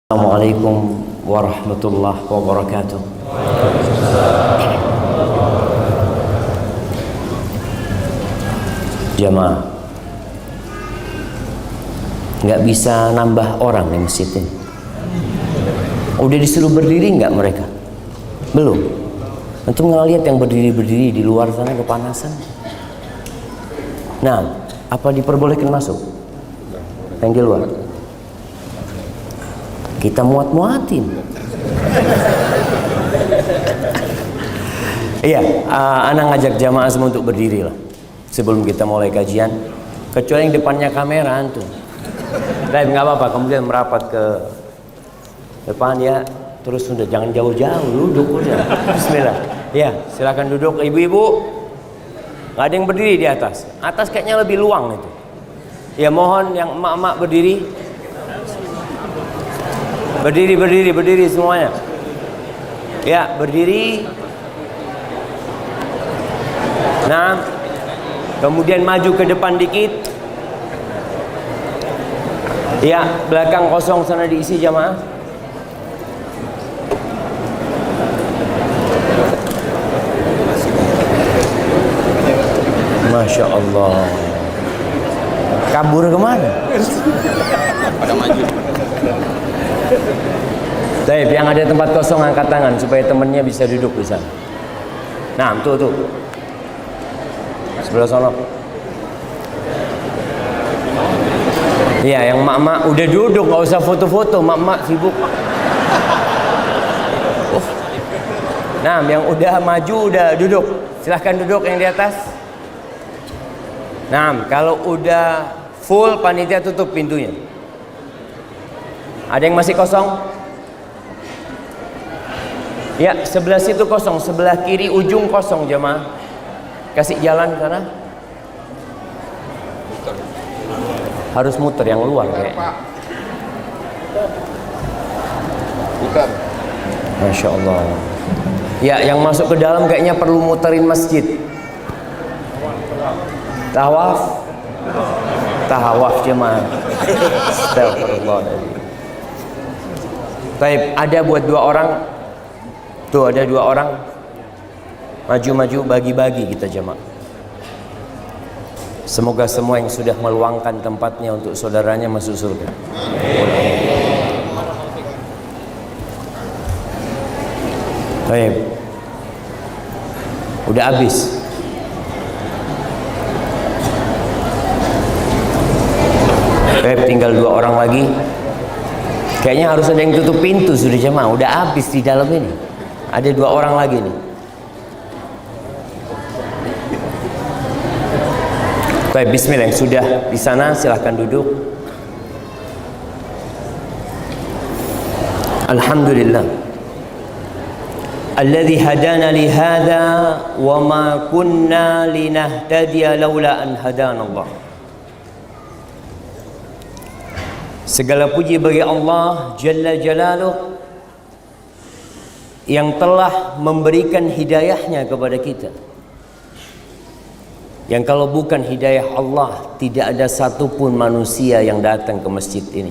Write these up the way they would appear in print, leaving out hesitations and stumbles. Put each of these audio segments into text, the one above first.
Assalamualaikum warahmatullahi wabarakatuh. Jamaah, nggak bisa nambah orang di masjid ini. Udah disuruh berdiri nggak mereka? Belum. Antum nggak lihat yang berdiri di luar sana kepanasan? Nah, apa diperbolehkan masuk? Yang di luar? Kita muat-muatin. Iya, ana ngajak jamaah semua untuk berdiri lah sebelum kita mulai kajian. Kecuali yang depannya kamera antum. Tapi nggak apa-apa, kemudian merapat ke depan ya. Terus sudah jangan jauh-jauh, duduk udah. Bismillah. Ya, silakan duduk ibu-ibu. Nggak ada yang berdiri di atas. Atas kayaknya lebih luang itu. Ya mohon yang emak-emak berdiri. Berdiri semuanya. Ya, berdiri. Nah, kemudian maju ke depan dikit. Ya, belakang kosong sana diisi jamaah. Masya Allah. Kabur kemana? Pada maju. Baik, yang ada tempat kosong angkat tangan supaya temennya bisa duduk di sana. Nah, tuh. Sebelah sana. Iya, yang mak-mak udah duduk, nggak usah foto-foto, mak-mak sibuk. Nah, yang udah maju udah duduk. Silahkan duduk yang di atas. Nah, kalau udah full panitia tutup pintunya. Ada yang masih kosong? Ya, sebelah situ kosong, sebelah kiri ujung kosong jemaah. Kasih jalan sana. Harus muter yang luar kayak. Bukan. Masya Allah. Ya, yang masuk ke dalam kayaknya perlu muterin masjid. Tawaf jemaah. Astagfirullahaladzim. Baik, ada buat 2 orang. Tuh ada 2 orang. Maju-maju bagi-bagi kita jemaah. Semoga semua yang sudah meluangkan tempatnya untuk saudaranya masuk surga. Baik. Udah habis. Baik, tinggal 2 orang lagi. Kayaknya harus ada yang tutup pintu sudah jemaah. Udah habis di dalam ini. Ada 2 orang lagi nih. Baik, bismillah, yang sudah di sana silahkan duduk. Alhamdulillah. Alladzi hadana li hadza wa ma kunna linahtadiya laula an hadana Allah. Segala puji bagi Allah Jalla Jalaluh yang telah memberikan hidayahnya kepada kita. Yang kalau bukan hidayah Allah, tidak ada satupun manusia yang datang ke masjid ini.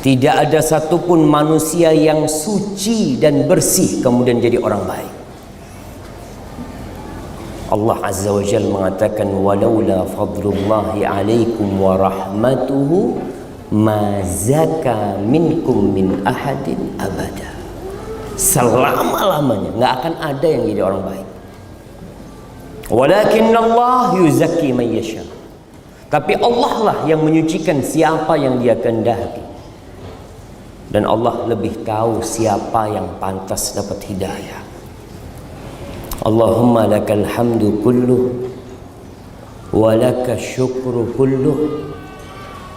Tidak ada satupun manusia yang suci dan bersih kemudian jadi orang baik. Allah Azza wa Jalla mengatakan walaula fadlullahi alaikum wa rahmatuhu ma zaka minkum min ahadin abada. Selama-lamanya nggak akan ada yang jadi orang baik. Walakin Allah yuzakki man yasha. Tapi Allah lah yang menyucikan siapa yang Dia kehendaki. Dan Allah lebih tahu siapa yang pantas dapat hidayah. Allahumma lakal hamdu kulluh wa laka syukru kulluh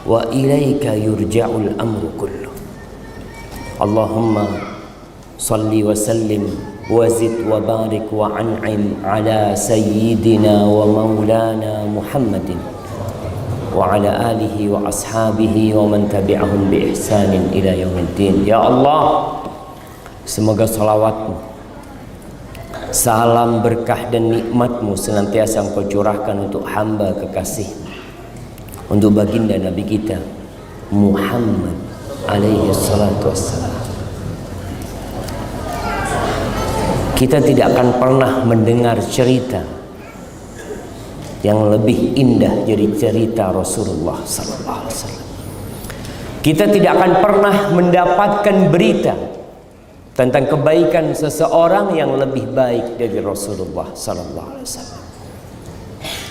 wa ilaika yurja'ul amru kulluh. Allahumma salli wa sallim wazid wa barik wa an'im ala sayyidina wa maulana Muhammadin wa ala alihi wa ashabihi wa man tabi'ahum bi ihsanin ila yaumiddin. Ya Allah, semoga salawatmu, salam berkah dan nikmatmu senantiasa Engkau curahkan untuk hamba kekasih, untuk baginda Nabi kita Muhammad alaihi salatu wassalam. Kita tidak akan pernah mendengar cerita yang lebih indah dari cerita Rasulullah sallallahu alaihi wasallam. Kita tidak akan pernah mendapatkan berita tentang kebaikan seseorang yang lebih baik dari Rasulullah sallallahu alaihi wasallam.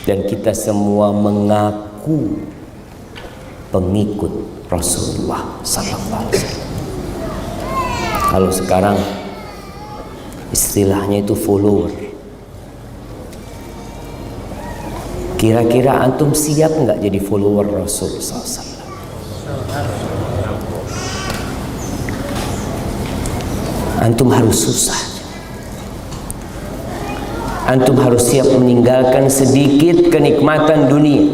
Dan kita semua mengaku pengikut Rasulullah sallallahu alaihi wasallam. Kalau sekarang istilahnya itu follower. Kira-kira antum siap nggak jadi follower Rasul sallallahu alaihi wasallam? Antum harus susah. Antum harus siap meninggalkan sedikit kenikmatan dunia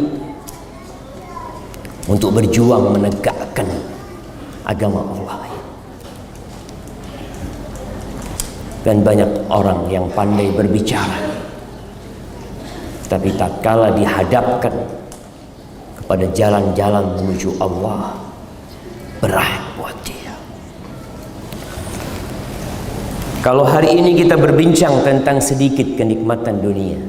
untuk berjuang menegakkan agama Allah. Dan banyak orang yang pandai berbicara, tapi tatkala dihadapkan kepada jalan-jalan menuju Allah, berat buat dia. Kalau hari ini kita berbincang tentang sedikit kenikmatan dunia,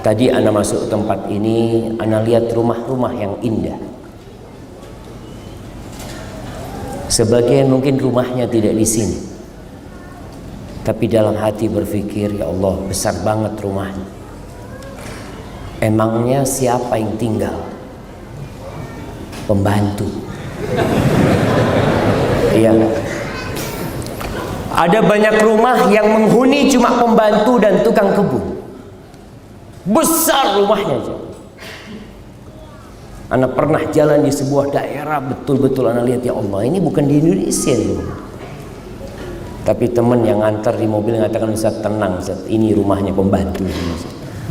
tadi ana masuk tempat ini, ana lihat rumah-rumah yang indah. Sebagian mungkin rumahnya tidak di sini, tapi dalam hati berpikir, ya Allah, besar banget rumahnya. Emangnya siapa yang tinggal? Pembantu. Iya. Ada banyak rumah yang menghuni cuma pembantu dan tukang kebun. Besar rumahnya aja. Ana pernah jalan di sebuah daerah, betul-betul ana lihat, ya Allah, ini bukan di Indonesia ini. Tapi teman yang antar di mobil mengatakan, Ustaz, tenang Ustaz, ini rumahnya pembantu,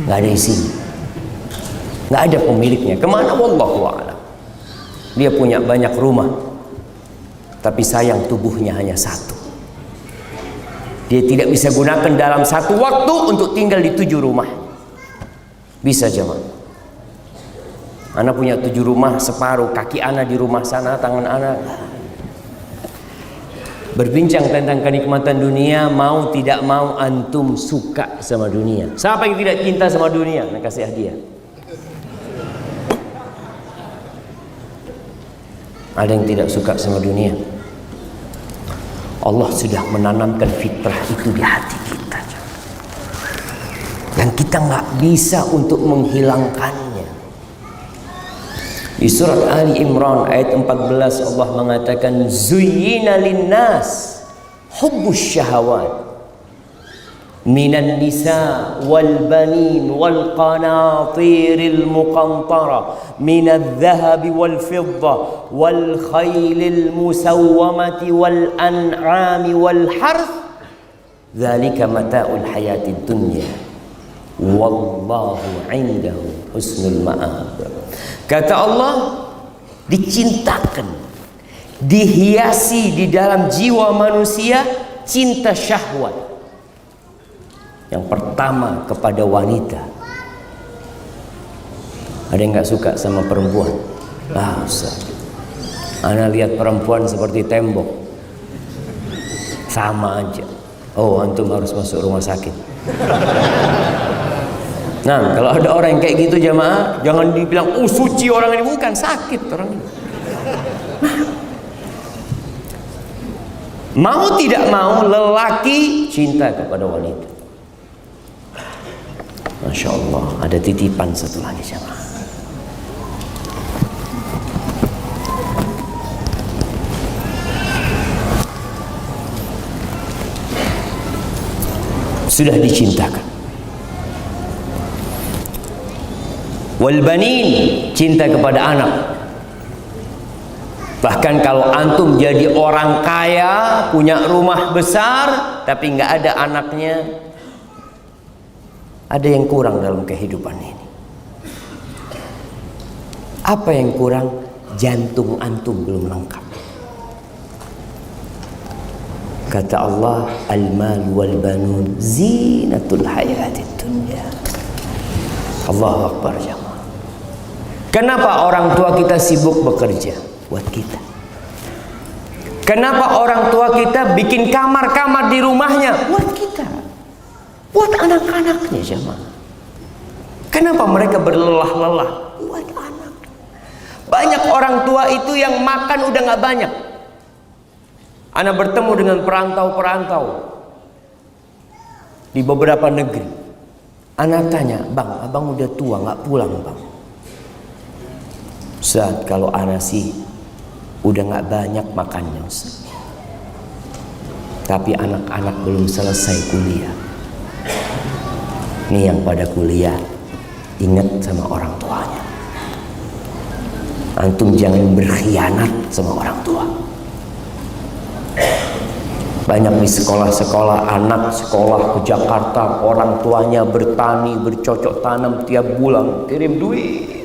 nggak ada isinya, nggak ada pemiliknya. Kemana? Wallahu a'lam. Dia punya banyak rumah, tapi sayang tubuhnya hanya satu. Dia tidak bisa gunakan dalam satu waktu untuk tinggal di 7 rumah. Bisa jemaah. Anak punya 7 rumah, separuh kaki anak di rumah sana, tangan anak. Berbincang tentang kenikmatan dunia, mau tidak mau antum suka sama dunia. Siapa yang tidak cinta sama dunia? Nak kasih hadiah. Ada yang tidak suka sama dunia? Allah sudah menanamkan fitrah itu di hati kita, yang kita nggak bisa untuk menghilangkannya. Di surat Ali Imran ayat 14 Allah mengatakan, zuyyina linnas hubbus syahawat minan nisa wal banin wal qanatiril muqantara minadh dhahabi wal fidda wal khaylil musawwamati wal an'ami wal harth dzalika mata'ul hayatid dunya wallahu 'indahu husnul ma'ab. Kata Allah, dicintakan, dihiasi di dalam jiwa manusia cinta syahwat. Yang pertama kepada wanita. Ada yang nggak suka sama perempuan? Ustaz, ana lihat perempuan seperti tembok, sama aja. Oh, antum harus masuk rumah sakit. Nah, kalau ada orang yang kayak gitu jamaah, jangan dibilang, oh suci orang ini, bukan, sakit orang ini. Mau tidak mau, lelaki cinta kepada wanita. Masya Allah, ada titipan satu lagi jamaah. Sudah dicintakan. Wal banin, cinta kepada anak. Bahkan kalau antum jadi orang kaya, punya rumah besar, tapi nggak ada anaknya, ada yang kurang dalam kehidupan ini. Apa yang kurang? Jantung antum belum lengkap. Kata Allah, al-mal wal banun zinatul hayatid dunya. Allahu Akbar jamaah. Kenapa orang tua kita sibuk bekerja buat kita? Kenapa orang tua kita bikin kamar-kamar di rumahnya buat kita? Buat anak-anaknya jemaah. Kenapa mereka berlelah-lelah? Buat anak. Banyak orang tua itu yang makan udah gak banyak. Ana bertemu dengan perantau-perantau di beberapa negeri. Ana tanya, "Bang, abang udah tua gak pulang, Bang?" Ustaz, kalau ana sih udah gak banyak makannya, Ustaz. Tapi anak-anak belum selesai kuliah. Nih yang pada kuliah, ingat sama orang tuanya. Antum jangan berkhianat sama orang tua. Banyak di sekolah-sekolah, anak sekolah ke Jakarta, orang tuanya bertani, bercocok tanam tiap bulan, kirim duit.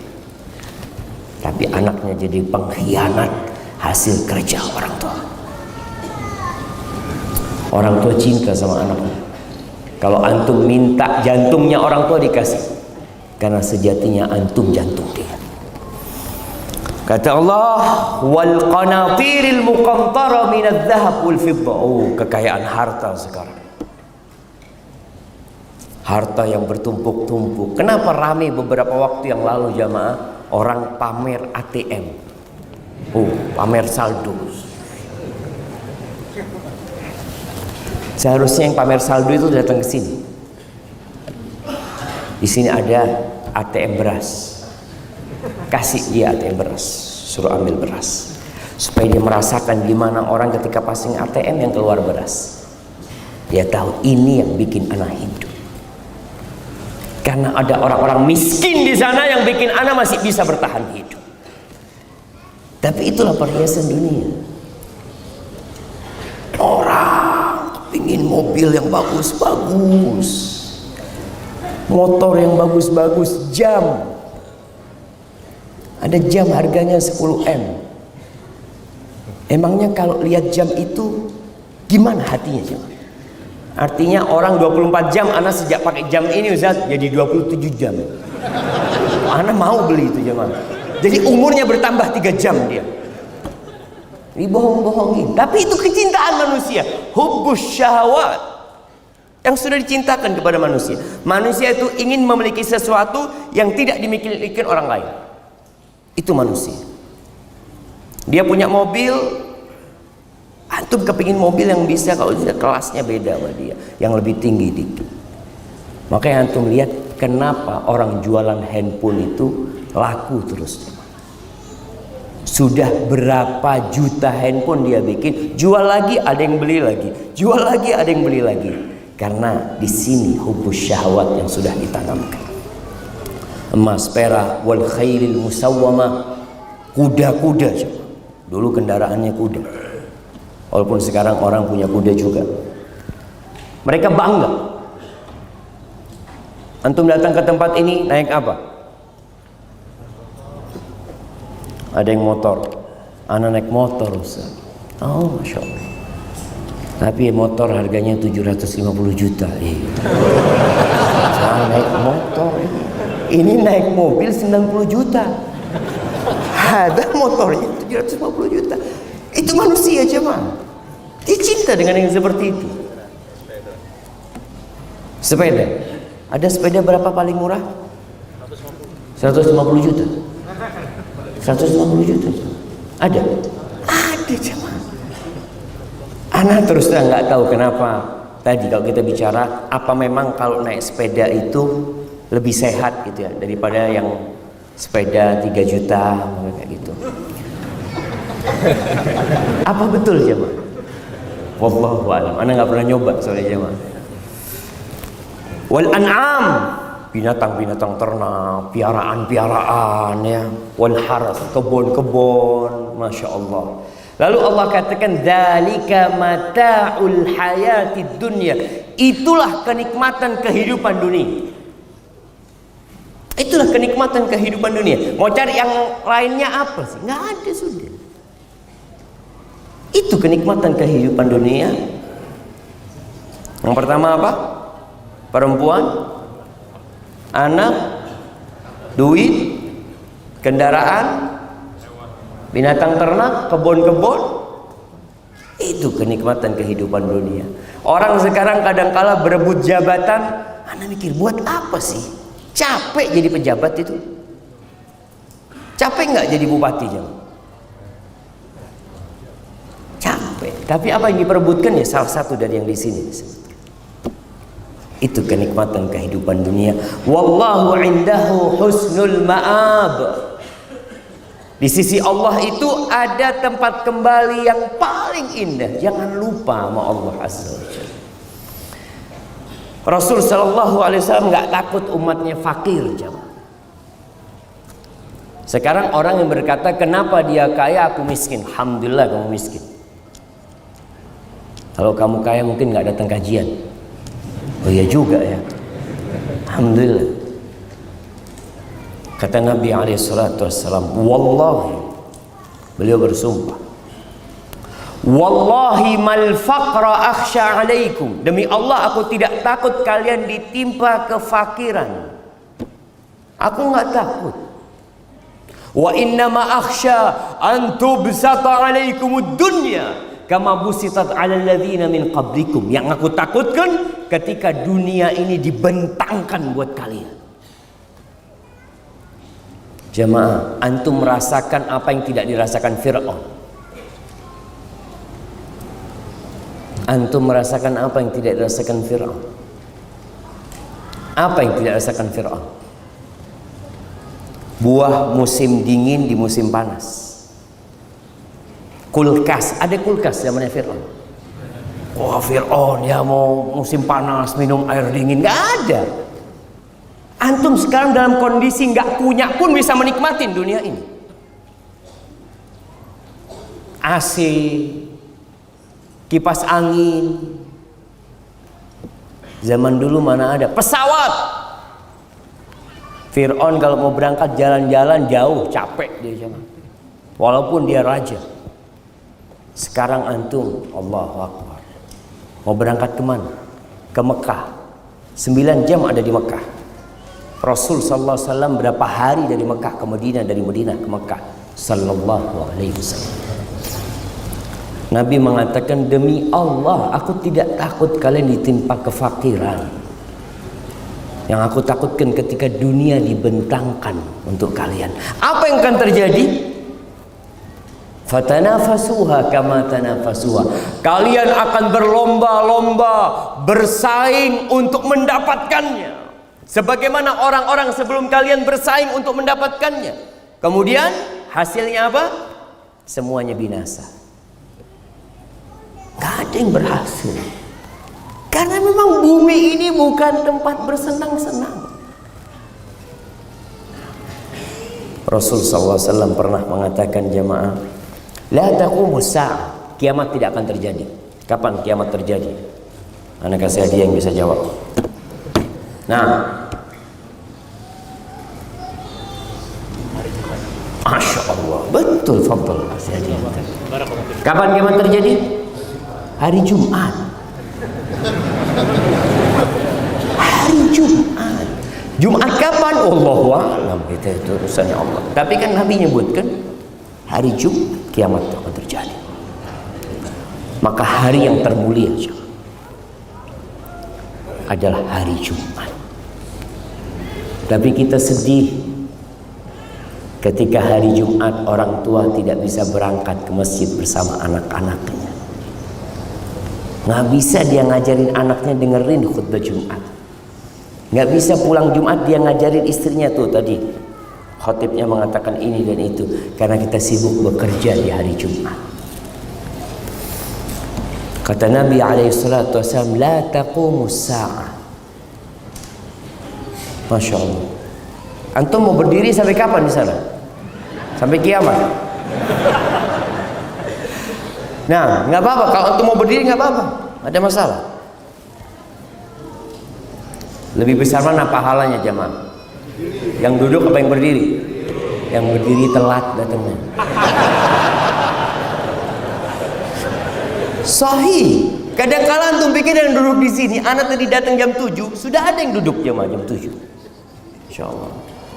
Tapi anaknya jadi pengkhianat hasil kerja orang tua. Orang tua cinta sama anaknya. Kalau antum minta jantungnya orang tua dikasih, karena sejatinya antum jantung dia. Kata Allah, wal qanatiril muqantara minadz dzahab wal fiddah. Oh, kekayaan harta sekarang. Harta yang bertumpuk-tumpuk. Kenapa ramai beberapa waktu yang lalu jamaah orang pamer ATM? Oh, pamer saldo. Seharusnya yang pamer saldo itu datang ke sini. Di sini ada ATM beras. Kasih dia ATM beras, suruh ambil beras, supaya dia merasakan gimana orang ketika passing ATM yang keluar beras. Dia tahu ini yang bikin anak hidup. Karena ada orang-orang miskin di sana yang bikin anak masih bisa bertahan hidup. Tapi itulah perhiasan dunia. Orang pingin mobil yang bagus-bagus, motor yang bagus-bagus, jam. Ada jam harganya 10 M. Emangnya kalau lihat jam itu gimana hatinya jemaah? Artinya orang 24 jam, ana sejak pakai jam ini Ustaz jadi 27 jam. Ana mau beli itu jemaah. Jadi umurnya bertambah 3 jam dia. Dibohong-bohongin. Tapi itu kecintaan manusia, hubbus syahwat. Yang sudah dicintakan kepada manusia. Manusia itu ingin memiliki sesuatu yang tidak dimiliki orang lain. Itu manusia. Dia punya mobil, antum kepingin mobil yang bisa, kalau tidak kelasnya beda sama dia, yang lebih tinggi dikit. Makanya antum lihat kenapa orang jualan handphone itu laku terus. Sudah berapa juta handphone dia bikin, jual lagi ada yang beli lagi, jual lagi ada yang beli lagi. Karena di sini hubbus syahwat yang sudah ditanamkan. Emas, perak, wal khailil musawwamah, kuda-kuda. Dulu kendaraannya kuda. Walaupun sekarang orang punya kuda juga. Mereka bangga. Antum datang ke tempat ini naik apa? Ada yang motor. Anak naik motor, Ustaz. Oh, Masya Allah. Tapi motor harganya 750 juta. Saya naik motor ini. Ini naik mobil 90 juta. Ada motornya 750 juta. Itu manusia jemaah. Dia cinta dengan yang seperti itu. Sepeda. Ada sepeda berapa paling murah? 150 juta. 150 juta. Ada? Ada jemaah. Anak terus terang nggak tahu kenapa. Tadi kalau kita bicara, apa memang kalau naik sepeda itu lebih sehat gitu ya daripada yang sepeda 3 juta kayak gitu. Apa betul jemaah? Wallahu a'lam. Ana nggak pernah nyoba soalnya jemaah. Wal an'am, binatang-binatang ternak, piaraan-piaraan ya. Wal haras, kebun-kebun, Masya Allah. Lalu Allah katakan dzalika mata'ul hayatid dunya. Itulah kenikmatan kehidupan dunia. Itulah kenikmatan kehidupan dunia. Mau cari yang lainnya apa sih? Nggak ada sudah. Itu kenikmatan kehidupan dunia. Yang pertama apa? Perempuan, anak, duit, kendaraan, binatang ternak, kebun-kebun. Itu kenikmatan kehidupan dunia. Orang sekarang kadang-kala berebut jabatan. Anda mikir, buat apa sih? Capek jadi pejabat itu. Capek nggak jadi bupati jemaah? Capek. Tapi apa yang diperebutkan ya salah satu dari yang di sini. Itu kenikmatan kehidupan dunia. Wallahu indahu husnul ma'ab. Di sisi Allah itu ada tempat kembali yang paling indah. Jangan lupa sama Allah Azza wa Jalla. Rasul sallallahu alaihi wasallam nggak takut umatnya fakir, jemaah. Sekarang orang yang berkata, kenapa dia kaya aku miskin? Alhamdulillah kamu miskin. Kalau kamu kaya mungkin nggak datang kajian. Oh iya juga ya. Alhamdulillah. Kata Nabi SAW, wallahi, beliau bersumpah, wallahi mal faqra akhsha alaikum. Demi Allah aku tidak takut kalian ditimpa kefakiran. Aku nggak takut. Wa innama akhsha an tubsata alaikumud dunya kama busitat 'alal ladzina min qablikum. Yang aku takutkan ketika dunia ini dibentangkan buat kalian. Jemaah, antum merasakan apa yang tidak dirasakan Fir'aun. Antum merasakan apa yang tidak dirasakan Fir'aun. Apa yang tidak dirasakan Fir'aun? Buah musim dingin di musim panas. Kulkas, ada kulkas zamannya Fir'aun. Wah, Fir'aun ya mau musim panas minum air dingin, nggak ada. Antum sekarang dalam kondisi nggak punya pun bisa menikmatin dunia ini. AC, kipas angin. Zaman dulu mana ada pesawat. Fir'aun kalau mau berangkat jalan-jalan jauh capek dia zaman. Walaupun dia raja. Sekarang antum, Allahu Akbar, mau berangkat kemana? Ke Mekah. 9 jam ada di Mekah. Rasul sallallahu alaihi wasallam berapa hari dari Mekah ke Madinah, dari Madinah ke Mekah sallallahu alaihi wasallam. Nabi mengatakan, demi Allah aku tidak takut kalian ditimpa kefakiran. Yang aku takutkan ketika dunia dibentangkan untuk kalian. Apa yang akan terjadi? Fatanafasuha kama tanafasuha. Kalian akan berlomba-lomba, bersaing untuk mendapatkannya. Sebagaimana orang-orang sebelum kalian bersaing untuk mendapatkannya. Kemudian hasilnya apa? Semuanya binasa. Gak ada yang berhasil. Karena memang bumi ini bukan tempat bersenang-senang. Rasul SAW pernah mengatakan, jemaah, la taqumus sa'ah, kiamat tidak akan terjadi. Kapan kiamat terjadi? Anak kasih hadiah yang bisa jawab. Nah, Masya Allah, betul, fadl. Kapan kiamat terjadi? Hari Jumat. Hari Jumat. Jumat kapan? Allahu a'lam, itu urusannya Allah. Tapi kan Nabi nyebutkan hari Jumat kiamat akan terjadi. Maka hari yang termulia adalah hari Jumat. Tapi kita sedih ketika hari Jumat orang tua tidak bisa berangkat ke masjid bersama anak-anaknya. Nggak bisa dia ngajarin anaknya dengerin khutbah Jumat. Nggak bisa pulang Jumat dia ngajarin istrinya tuh tadi. Khotibnya mengatakan ini dan itu. Karena kita sibuk bekerja di hari Jumat. Kata Nabi SAW, la taqumus sa'ah. Masya Allah. Antum mau berdiri sampai kapan di sana? Sampai kiamat. Nah, nggak apa-apa. Kalau antum mau berdiri nggak apa-apa. Ada masalah. Lebih besar mana pahalanya jamaah? Yang duduk apa yang berdiri? Yang berdiri telat datangnya. Sahih. Kadang-kala antum pikir yang duduk di sini, anak tadi datang jam 7, sudah ada yang duduk jamaah jam 7. Insyaallah.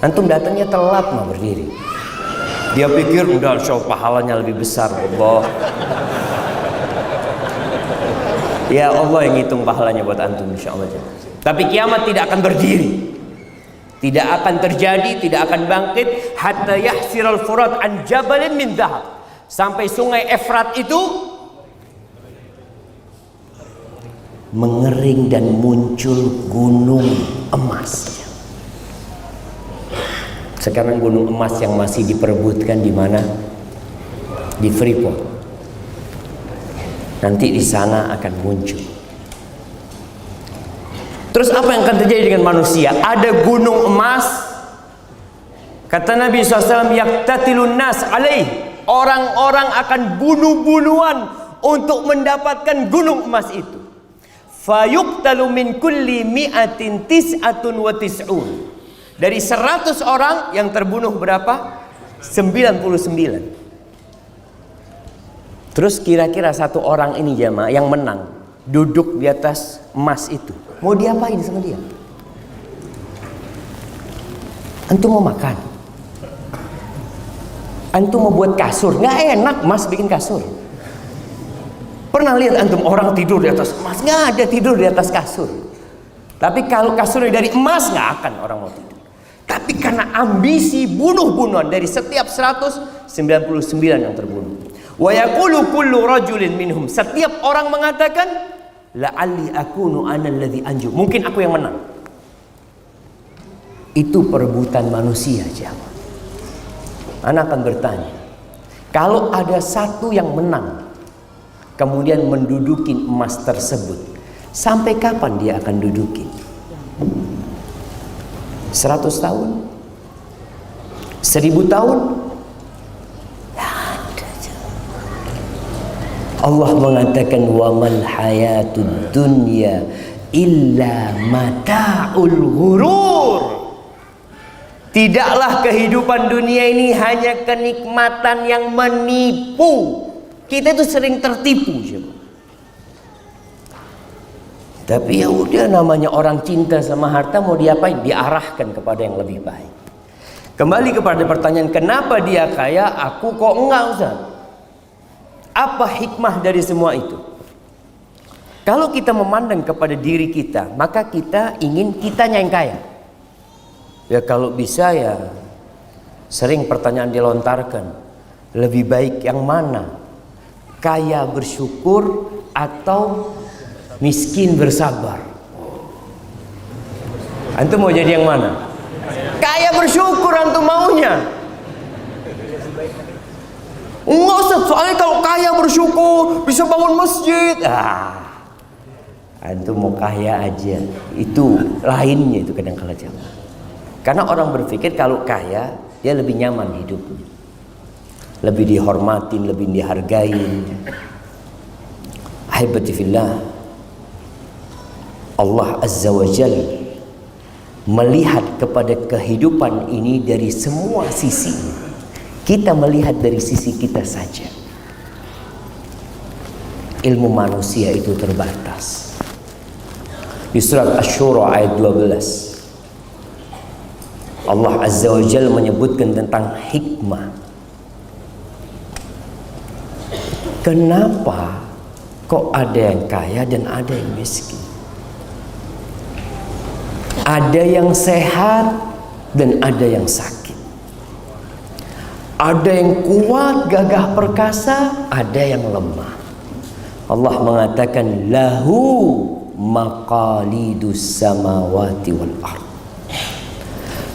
Antum datangnya telat mah berdiri. Dia pikir udah show pahalanya lebih besar. Allah. Ya Allah yang ngitung pahalanya buat antum insyaallah. Tapi kiamat tidak akan berdiri. Tidak akan terjadi, tidak akan bangkit hatta yahsiral furat an jabalin min dhahab. Sampai sungai Efrat itu mengering dan muncul gunung emas. Sekarang gunung emas yang masih diperebutkan di mana? Di Freeport. Nanti di sana akan muncul. Terus apa yang akan terjadi dengan manusia? Ada gunung emas. Kata Nabi SAW, yaktatilun nas alaih. Orang-orang akan bunuh-bunuhan untuk mendapatkan gunung emas itu. Fayuqtalu min kulli mi'atin tis'atun wa tis'un. Dari 100 orang yang terbunuh berapa? 99. Terus kira-kira satu orang ini jamaah yang menang duduk di atas emas itu, mau diapain sama dia? Antum mau makan? Antum mau buat kasur? Nggak enak mas bikin kasur. Pernah lihat antum orang tidur di atas emas? Nggak ada tidur di atas kasur. Tapi kalau kasurnya dari emas nggak akan orang mau tidur. Tapi karena ambisi bunuh-bunuhan dari setiap 199 yang terbunuh. Wa yaqulu kullu rajulin minhum, setiap orang mengatakan la'alli akunu ana alladhi anju, mungkin aku yang menang. Itu perebutan manusia jamaah. Ana akan bertanya, kalau ada satu yang menang kemudian menduduki emas tersebut, sampai kapan dia akan duduki? 100 tahun? 1000 tahun? Allah mengatakan wa mal hayatud dunya illa mata'ul ghurur. Tidaklah kehidupan dunia ini hanya kenikmatan yang menipu. Kita itu sering tertipu. Tapi ya udah, namanya orang cinta sama harta, mau diapain? Diarahkan kepada yang lebih baik. Kembali kepada pertanyaan, kenapa dia kaya, aku kok enggak, Ustaz? Apa hikmah dari semua itu? Kalau kita memandang kepada diri kita, maka kita ingin kitanya yang kaya. Ya kalau bisa ya, sering pertanyaan dilontarkan, lebih baik yang mana? Kaya bersyukur atau miskin bersabar? Antum mau jadi yang mana? Kaya bersyukur antum maunya. Enggak Ustaz, soalnya kalau kaya bersyukur bisa bangun masjid. Antum mau kaya aja, itu lainnya itu kadang-kala jamaah. Karena orang berpikir kalau kaya dia lebih nyaman hidupnya, lebih dihormatin, lebih dihargain. Ahibati fillah, Allah Azza wa Jalla melihat kepada kehidupan ini dari semua sisi. Kita melihat dari sisi kita saja. Ilmu manusia itu terbatas. Di surat Asy-Syura ayat 12, Allah Azza wa Jalla menyebutkan tentang hikmah. Kenapa kok ada yang kaya dan ada yang miskin? Ada yang sehat dan ada yang sakit. Ada yang kuat, gagah perkasa, ada yang lemah. Allah mengatakan lahu maqalidus samawati wal ard.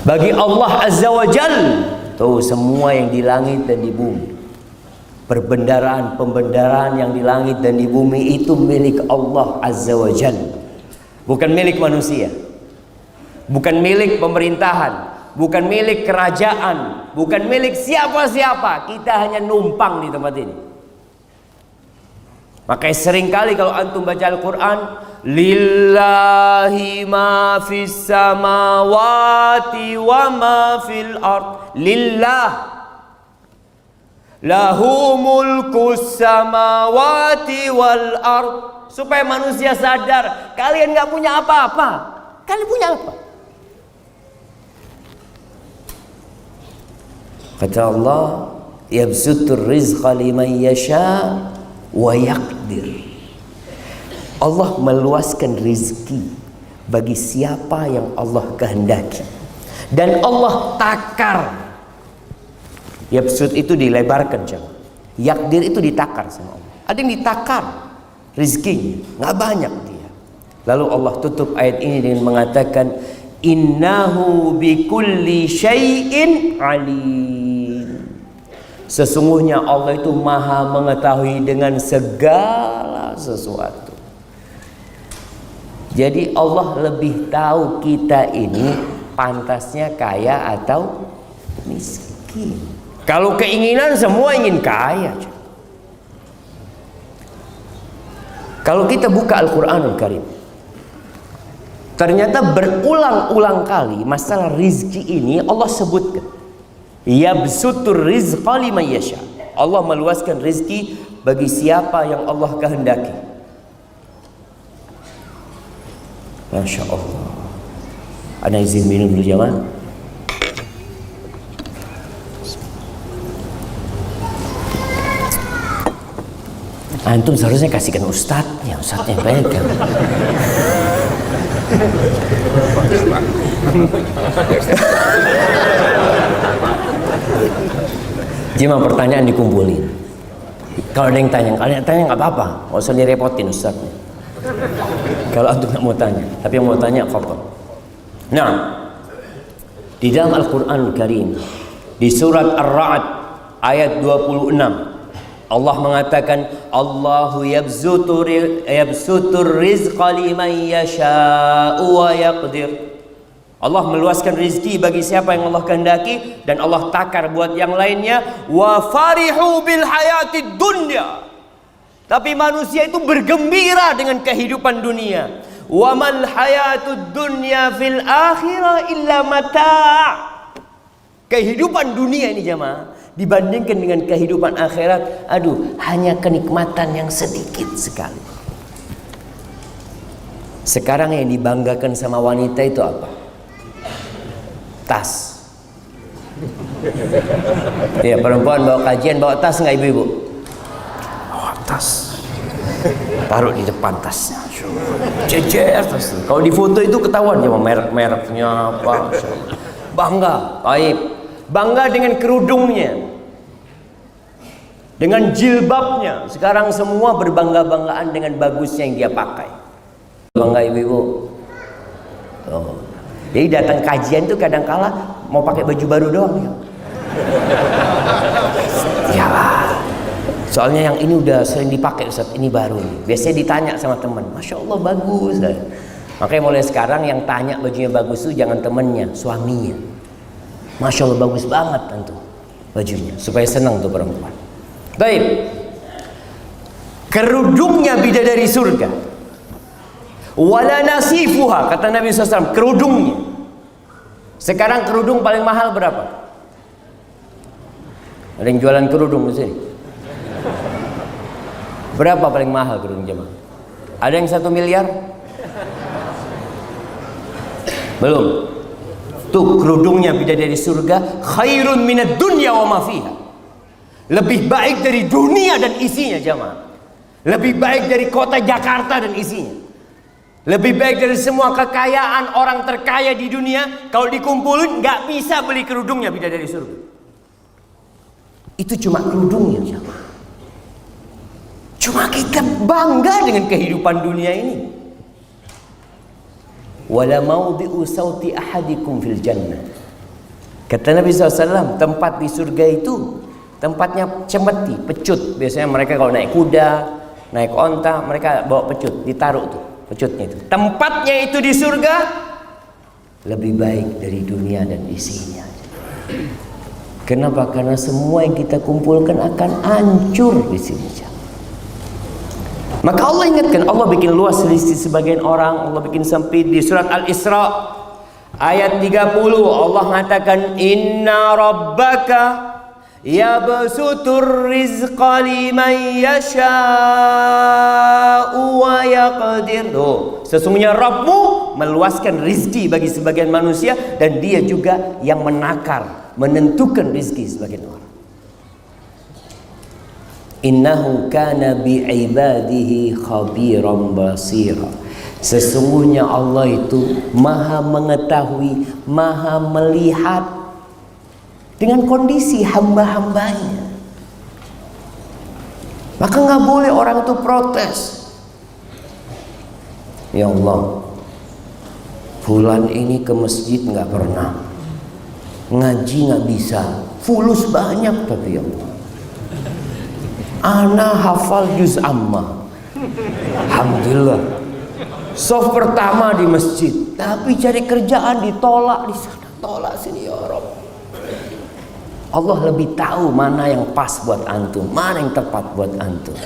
Bagi Allah Azza wa Jal, tuh semua yang di langit dan di bumi, pembendaraan yang di langit dan di bumi itu milik Allah Azza wa Jal, bukan milik manusia, bukan milik pemerintahan, bukan milik kerajaan, bukan milik siapa-siapa. Kita hanya numpang di tempat ini. Makanya seringkali kalau antum baca Al-Quran, lillahi ma fis samawati wa ma fil ard. Lillah, lahu mulkus samawati wal ard. Supaya manusia sadar, kalian gak punya apa-apa. Kalian punya apa? Kata Allah, yabsutur rizqa liman yasha wa yaqdir. Allah meluaskan rizki bagi siapa yang Allah kehendaki. Dan Allah takar. Yabsut itu dilebarkan, jangan. Yaqdir itu ditakar sama Allah. Ada yang ditakar rizkinya, nggak banyak dia. Lalu Allah tutup ayat ini dengan mengatakan, innahu bikulli syai'in alim. Sesungguhnya Allah itu maha mengetahui dengan segala sesuatu. Jadi Allah lebih tahu kita ini pantasnya kaya atau miskin. Kalau keinginan semua ingin kaya. Kalau kita buka Al-Quranul Karim, ternyata berulang-ulang kali masalah rizki ini Allah sebutkan. Yabsutur rizqa liman yasha. Allah meluaskan rizki bagi siapa yang Allah kehendaki. Masya Allah. Ana izin minum dulu jamaah. Antum seharusnya kasihkan ustadznya pegang. Cuma pertanyaan dikumpulin. Kalau ada yang tanya nggak apa-apa, nggak usah direpotin ustadznya. Kalau antum nggak mau tanya, tapi yang mau tanya fadhal. Nah, di dalam Al-Quran Karim, di surat Ar-Ra'd ayat 26, Allah mengatakan, Allahu yabsutur rizqa liman yasha'u wa yaqdir. Allah meluaskan rizki bagi siapa yang Allah kehendaki, dan Allah takar buat yang lainnya. Wa farihu bil hayatid dunya. Tapi manusia itu bergembira dengan kehidupan dunia. Wa mal hayatud dunya fil akhirah illa mata'. Kehidupan dunia ini jemaah, dibandingkan dengan kehidupan akhirat, aduh, hanya kenikmatan yang sedikit sekali. Sekarang yang dibanggakan sama wanita itu apa? Tas. Ya, perempuan bawa kajian bawa tas nggak ibu-ibu? Bawa tas. Taruh di depan tasnya. Cecer tas. Kalau di foto itu ketahuan ya merek-mereknya apa. Bangga, baik. Bangga dengan kerudungnya, dengan jilbabnya. Sekarang semua berbangga-banggaan dengan bagusnya yang dia pakai. Bangga ibu-ibu. Oh. Jadi datang kajian tuh kadang-kala mau pakai baju baru doang ya. Iyalah. Soalnya yang ini udah sering dipakai Ustaz, ini baru nih. Biasanya ditanya sama teman, Masya Allah bagus. Makanya mulai sekarang yang tanya bajunya bagus tuh jangan temennya, suaminya. Masya Allah bagus banget tentu bajunya, supaya senang tuh perempuan. Baik. Kerudungnya bidadari surga. Wala nasifuha, kata Nabi SAW, kerudungnya. Sekarang kerudung paling mahal berapa? Ada yang jualan kerudung di sini? Berapa paling mahal kerudung jemaah? Ada yang 1 miliar? Belum. Tuh kerudungnya bidadari surga, khairun minad dunya wa ma fiha. Lebih baik dari dunia dan isinya jemaah. Lebih baik dari kota Jakarta dan isinya. Lebih baik dari semua kekayaan orang terkaya di dunia. Kalau dikumpulin nggak bisa beli kerudungnya bidadari surga. Itu cuma kerudungnya jemaah. Cuma kita bangga dengan kehidupan dunia ini. Wala mawdi'u sauti ahadikum fil jannah. Kata Nabi SAW, tempat di surga itu tempatnya cemeti, pecut. Biasanya mereka kalau naik kuda, naik onta, mereka bawa pecut, ditaruh tuh pecutnya itu. Tempatnya itu di surga lebih baik dari dunia dan isinya. Kenapa? Karena semua yang kita kumpulkan akan hancur di sini. Maka Allah ingatkan, Allah bikin luas rezeki sebagian orang, Allah bikin sempit. Di surat Al-Isra ayat 30 Allah mengatakan, Inna rabbaka yabsutur rizqa liman yasha'u wa yaqdir. Sesungguhnya Rabbmu meluaskan rizki bagi sebagian manusia, dan dia juga yang menakar, menentukan rizki sebagian orang. Innahu kana bi'ibadihi khabiran basira. Sesungguhnya Allah itu maha mengetahui, maha melihat dengan kondisi hamba-hambanya. Maka nggak boleh orang itu protes. Ya Allah, fulan ini ke masjid nggak pernah, ngaji nggak bisa, fulus banyak tapi ya Allah, ana hafal juz amma, alhamdulillah, soft pertama di masjid, tapi cari kerjaan ditolak di sana, tolak sini ya Rabb. Allah lebih tahu mana yang pas buat antum, mana yang tepat buat antum.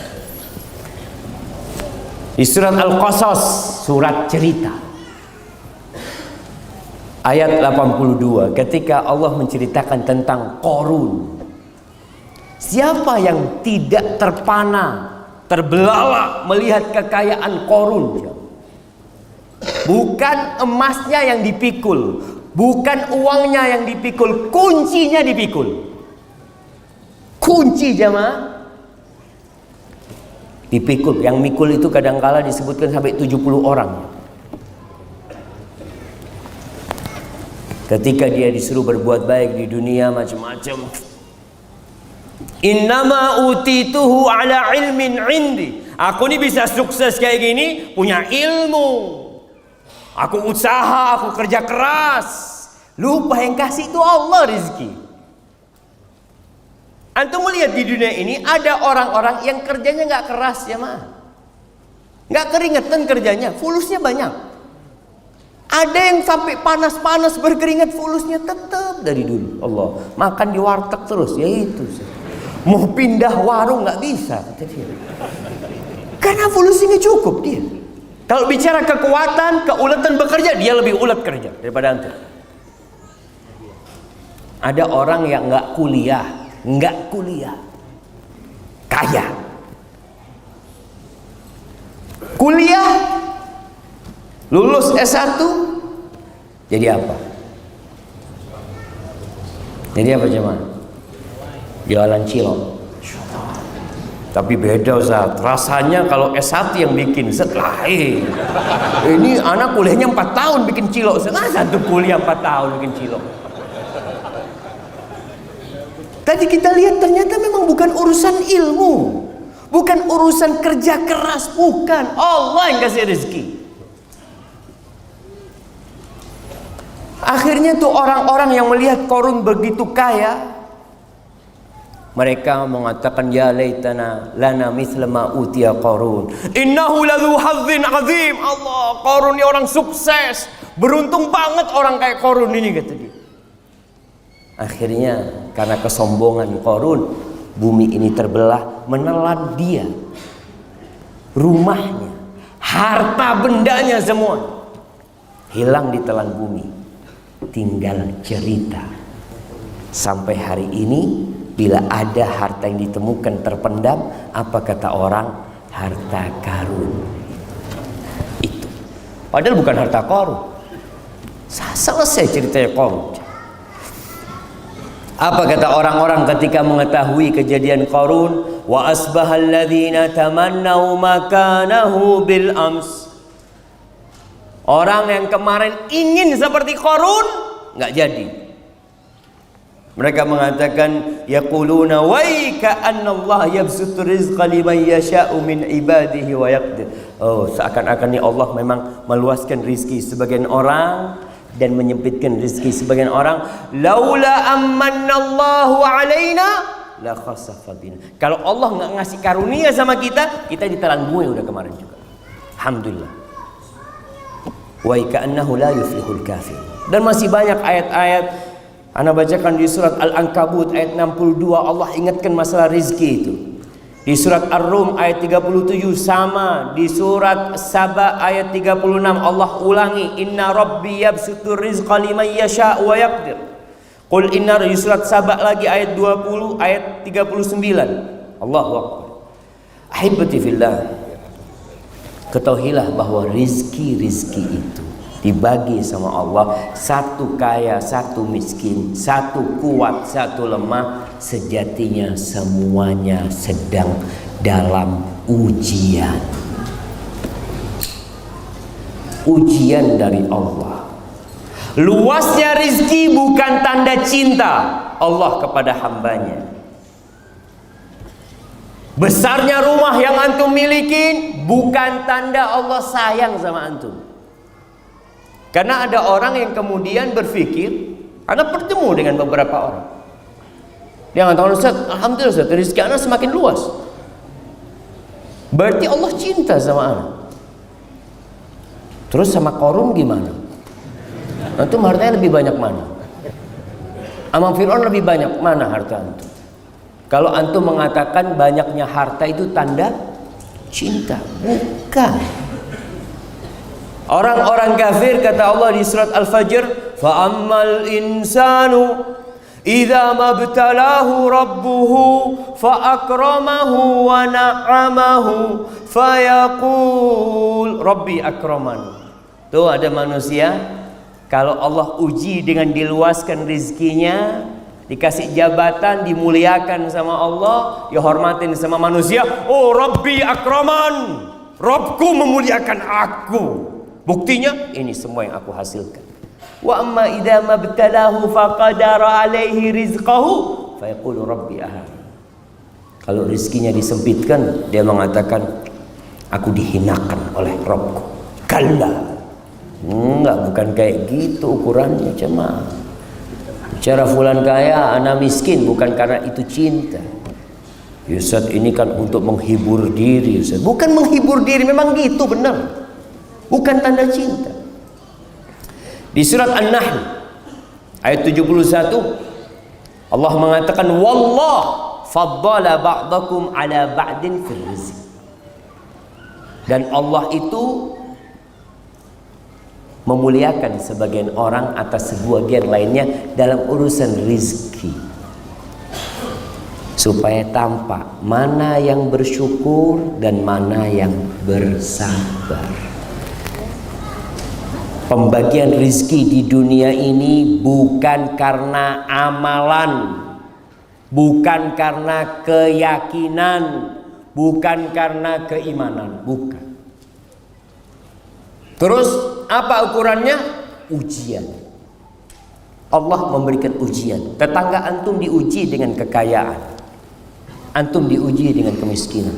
Di surat Al-Qasas, surat cerita, ayat 82, ketika Allah menceritakan tentang Qarun. Siapa yang tidak terpana, terbelalak melihat kekayaan Qarun? Bukan emasnya yang dipikul, bukan uangnya yang dipikul, kuncinya dipikul. Kunci jamaah dipikul. Yang mikul itu kadangkala disebutkan sampai 70 orang. Ketika dia disuruh berbuat baik di dunia macam-macam. Innama utituhu ala ilmin indi. Aku ini bisa sukses kayak gini punya ilmu. Aku usaha, aku kerja keras. Lupa yang kasih itu Allah rezeki. Antum melihat di dunia ini ada orang-orang yang kerjanya nggak keras ya mah, nggak keringetan kerjanya, fulusnya banyak. Ada yang sampai panas-panas berkeringat, fulusnya tetap dari dulu. Allah makan di warteg terus, ya itu. Mau pindah warung nggak bisa, kata dia. Karena fulusnya cukup dia. Kalau bicara kekuatan, keuletan bekerja, dia lebih ulet kerja daripada antum. Ada orang yang nggak kuliah, kaya. Kuliah, lulus S1, jadi apa? Jadi apa cuman? Jualan cilok. Tapi beda Ustaz, rasanya kalau S1 yang bikin setelah ini anak kuliahnya 4 tahun bikin cilok. Satu kuliah 4 tahun bikin cilok. Tadi kita lihat ternyata memang bukan urusan ilmu, bukan urusan kerja keras, bukan. Allah yang kasih rezeki. Akhirnya tuh orang-orang yang melihat Qarun begitu kaya, mereka mengatakan ya laitana lana mithla ma utiya Qarun. Innahu ladzu hazzin azim. Allah, Qarun ini orang sukses. Beruntung banget orang kayak Qarun ini, kata dia. Akhirnya karena kesombongan Qarun, bumi ini terbelah, menelan dia, rumahnya, harta bendanya semua hilang ditelan bumi. Tinggal cerita sampai hari ini, bila ada harta yang ditemukan terpendam, apa kata orang? Harta karun. Itu padahal bukan harta Qarun. Selesai ceritanya Qarun. Apa kata orang-orang ketika mengetahui kejadian Qarun? Wa asbahal ladzina tamannau makanahu bil ams. Orang yang kemarin ingin seperti Qarun nggak jadi. Mereka mengatakan yaquluna wa ka'anna Allah yabsutu rizqa liman yasha'u min ibadihi wa yaqdir. Oh, seakan-akan ni Allah memang meluaskan rizki sebagian orang dan menyempitkan rezeki sebagian orang. Laula amannallahu alaina la khasafa bina. Kalau Allah nggak ngasih karunia sama kita, kita ditelan bumi udah kemarin juga. Alhamdulillah. Wa ka'annahu la yuflihul kafir. Dan masih banyak ayat-ayat. Ana bacakan di surat Al-Ankabut ayat 62, Allah ingatkan masalah rezeki itu. Di surat Ar-Rum ayat 37 sama. Di surat Saba ayat 36 Allah ulangi, inna rabbi yabsutur rizqa liman yasha' wa yaqdir. Qul inna, di surat Saba lagi ayat 20 ayat 39. Allahu akbar. Ahibati fillah, ketahuilah bahwa rizki itu dibagi sama Allah, satu kaya, satu miskin, satu kuat, satu lemah, sejatinya semuanya sedang dalam ujian. Ujian dari Allah. Luasnya rizki bukan tanda cinta Allah kepada hambanya. Besarnya rumah yang antum miliki bukan tanda Allah sayang sama antum. Karena ada orang yang kemudian berpikir, Anda bertemu dengan beberapa orang, dia mengatakan, Ustaz, alhamdulillah Ustaz, rezeki Anda semakin luas. Berarti Allah cinta sama Anda. Terus sama Korun gimana? Antum hartanya lebih banyak mana? Sama Fir'aun lebih banyak mana harta antum? Kalau antum mengatakan banyaknya harta itu tanda cinta, bukan. Orang-orang kafir, kata Allah di surat Al-Fajr, fa'ammal insanu idza mabtalahu rabbuhu fa'akramahu wa na'amahu fayaqul rabbi akraman. Tuh ada manusia, kalau Allah uji dengan diluaskan rizkinya, dikasih jabatan, dimuliakan sama Allah, dihormatin sama manusia, oh rabbi akraman, Rabbku memuliakan aku. Buktinya ini semua yang aku hasilkan. Wa amma idza mabtalahu faqadara alaihi rizqahu fayaqulu rabbi ahana. Kalau rizkinya disempitkan, dia mengatakan aku dihinakan oleh Rabbku. Kalla. Enggak, bukan kayak gitu ukurannya, jemaah. Cara fulan kaya, ana miskin, bukan karena itu cinta. Ustaz, ini kan untuk menghibur diri, Ustaz. Bukan menghibur diri, memang gitu benar. Bukan tanda cinta. Di surat An-Nahl ayat 71 Allah mengatakan wallah faddala ba'dakum ala ba'din fil rizq. Dan Allah itu memuliakan sebagian orang atas sebagian lainnya dalam urusan rizki, supaya tampak mana yang bersyukur dan mana yang bersabar. Pembagian rizki di dunia ini bukan karena amalan, bukan karena keyakinan, bukan karena keimanan, bukan. Terus apa ukurannya? Ujian. Allah memberikan ujian. Tetangga antum diuji dengan kekayaan, antum diuji dengan kemiskinan.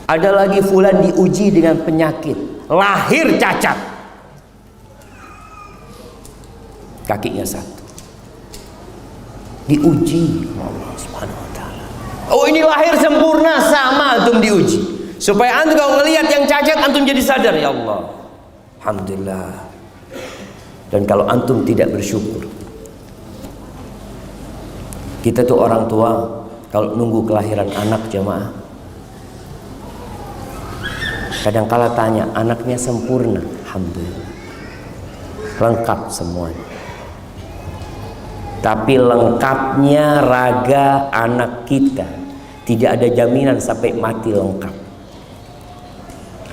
Ada lagi fulan diuji dengan penyakit, lahir cacat, kakinya satu, diuji Allah Subhanahu wa ta'ala. Oh, ini lahir sempurna, sama antum diuji, supaya antum kalau melihat yang cacat antum jadi sadar, ya Allah, alhamdulillah. Dan kalau antum tidak bersyukur, kita tuh orang tua kalau nunggu kelahiran anak, jamaah, kadang-kala tanya, anaknya sempurna? Alhamdulillah, lengkap semuanya. Tapi lengkapnya raga anak kita tidak ada jaminan sampai mati lengkap.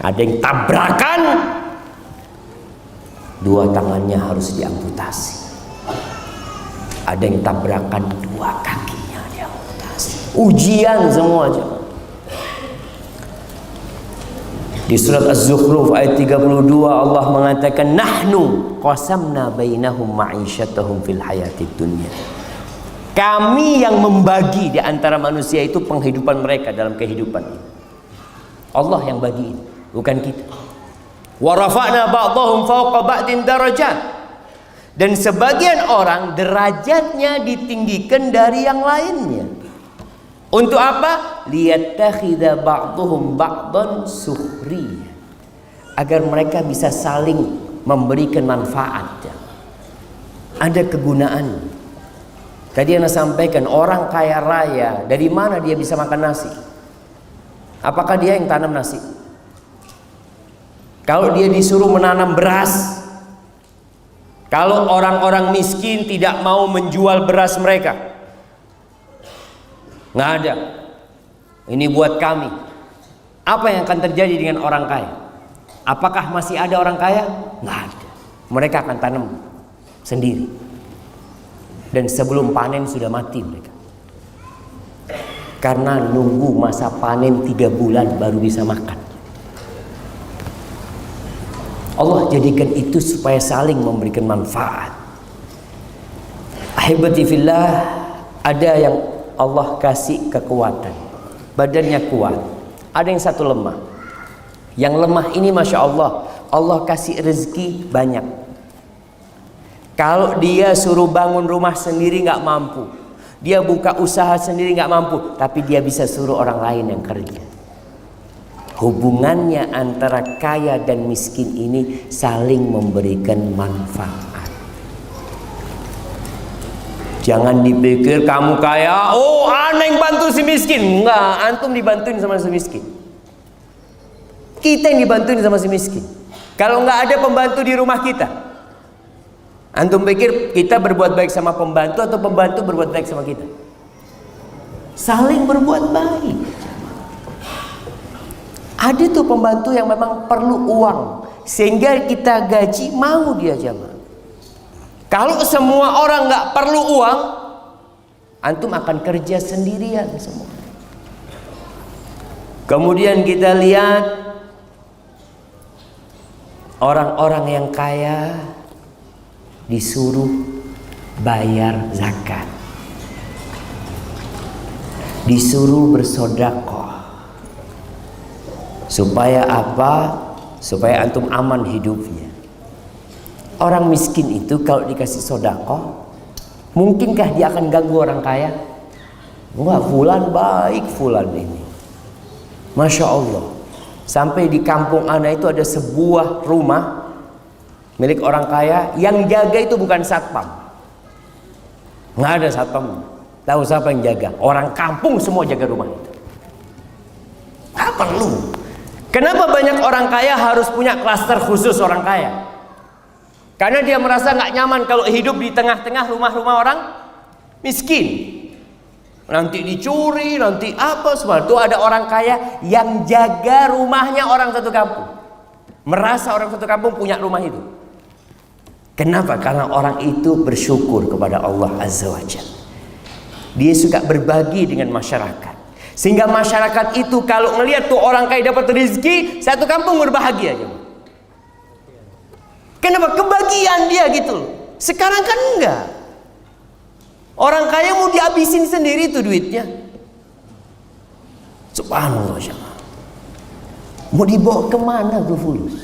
Ada yang tabrakan, dua tangannya harus diamputasi. Ada yang tabrakan, dua kakinya diamputasi. Ujian semua aja. Di surat Az-Zukhruf ayat 32 Allah mengatakan nahnu qasamna bainahum ma'isyatahum fil hayatid dunya. Kami yang membagi di antara manusia itu penghidupan mereka dalam kehidupan ini. Allah yang bagi, bukan kita. Wa rafa'na ba'dahum fawqa ba'din darajat. Dan sebagian orang derajatnya ditinggikan dari yang lainnya. Untuk apa? Liyattakhidha ba'dhum ba'dan sukhriya, agar mereka bisa saling memberikan manfaat. Ada kegunaan. Tadi Anda sampaikan, orang kaya raya, dari mana dia bisa makan nasi? Apakah dia yang tanam nasi? Kalau dia disuruh menanam beras, kalau orang-orang miskin tidak mau menjual beras mereka, nggak ada, ini buat kami. Apa yang akan terjadi dengan orang kaya? Apakah masih ada orang kaya? Nggak ada. Mereka akan tanam sendiri. Dan sebelum panen sudah mati mereka. Karena nunggu masa panen 3 bulan baru bisa makan. Allah jadikan itu supaya saling memberikan manfaat. Ahibati fillah, ada yang Allah kasih kekuatan, badannya kuat. Ada yang satu lemah. Yang lemah ini Masya Allah, Allah kasih rezeki banyak. Kalau dia suruh bangun rumah sendiri nggak mampu, dia buka usaha sendiri nggak mampu, tapi dia bisa suruh orang lain yang kerja. Hubungannya antara kaya dan miskin ini saling memberikan manfaat. Jangan dipikir kamu kaya, oh ana yang bantu si miskin. Enggak, antum dibantuin sama si miskin. Kita yang dibantuin sama si miskin. Kalau nggak ada pembantu di rumah kita, antum pikir kita berbuat baik sama pembantu atau pembantu berbuat baik sama kita? Saling berbuat baik. Ada tuh pembantu yang memang perlu uang, sehingga kita gaji, mau dia jamaah. Kalau semua orang nggak perlu uang, antum akan kerja sendirian semua. Kemudian kita lihat orang-orang yang kaya disuruh bayar zakat, disuruh bersedekah. Supaya apa? Supaya antum aman hidupnya. Orang miskin itu kalau dikasih sedekah, mungkinkah dia akan ganggu orang kaya? Enggak, fulan baik, fulan ini. Masya Allah. Sampai di kampung ana itu ada sebuah rumah milik orang kaya, yang jaga itu bukan satpam. Nggak ada satpam. Tahu siapa yang jaga? Orang kampung semua jaga rumah itu. Nggak perlu. Kenapa banyak orang kaya harus punya klaster khusus orang kaya? Karena dia merasa nggak nyaman kalau hidup di tengah-tengah rumah-rumah orang miskin. Nanti dicuri, nanti apa semua. Itu ada orang kaya yang jaga rumahnya orang satu kampung. Merasa orang satu kampung punya rumah itu. Kenapa? Karena orang itu bersyukur kepada Allah Azza wa Jalla. Dia suka berbagi dengan masyarakat. Sehingga masyarakat itu kalau ngelihat tuh orang kaya dapat rezeki, satu kampung berbahagia aja. Kenapa? Kebagian dia gitu. Sekarang kan enggak. Orang kaya mau dihabisin sendiri tuh duitnya. Subhanallah. Mau dibawa kemana tuh fulus?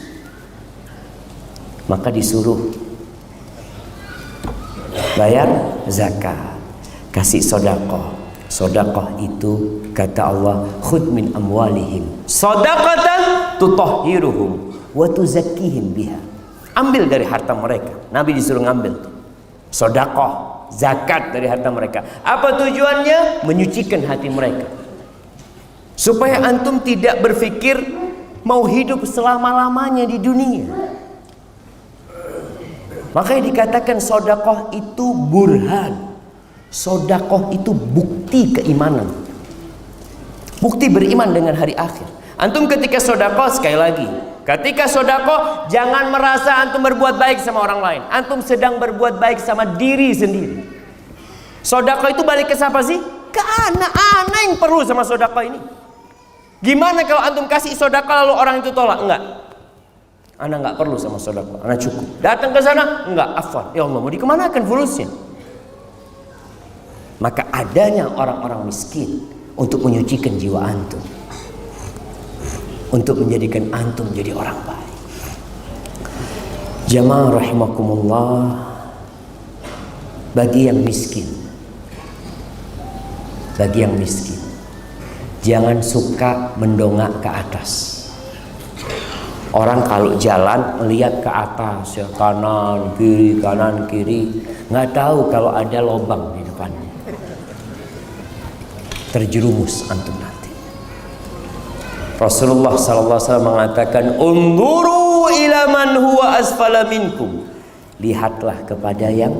Maka disuruh bayar zakat, kasih sedekah. Sedekah itu kata Allah, khudh min amwalihim shadaqatan tutahhiruhum wa tuzakkihim biha. Ambil dari harta mereka. Nabi disuruh ngambil sedekah, zakat dari harta mereka. Apa tujuannya? Menyucikan hati mereka. Supaya antum tidak berpikir mau hidup selama-lamanya di dunia. Makanya dikatakan sedekah itu burhan. Sedekah itu bukti keimanan, bukti beriman dengan hari akhir. Antum ketika sedekah, sekali lagi, ketika sedekah jangan merasa antum berbuat baik sama orang lain. Antum sedang berbuat baik sama diri sendiri. Sedekah itu balik ke siapa sih? Ke anak-anak yang perlu sama sedekah ini. Gimana kalau antum kasih sedekah lalu orang itu tolak? Enggak, anak nggak perlu sama sedekah, anak cukup. Datang ke sana, enggak, afwan, ya Allah mau dikemanakan fulusnya? Maka adanya orang-orang miskin untuk menyucikan jiwa antum, untuk menjadikan antum jadi orang baik. Jamaah rahimakumullah, bagi yang miskin, jangan suka mendongak ke atas. Orang kalau jalan melihat ke atas, ya kanan kiri, nggak tahu kalau ada lubang di depannya. Terjerumus antum nanti. Rasulullah SAW mengatakan, unzuru ila man huwa asfala minkum. Lihatlah kepada yang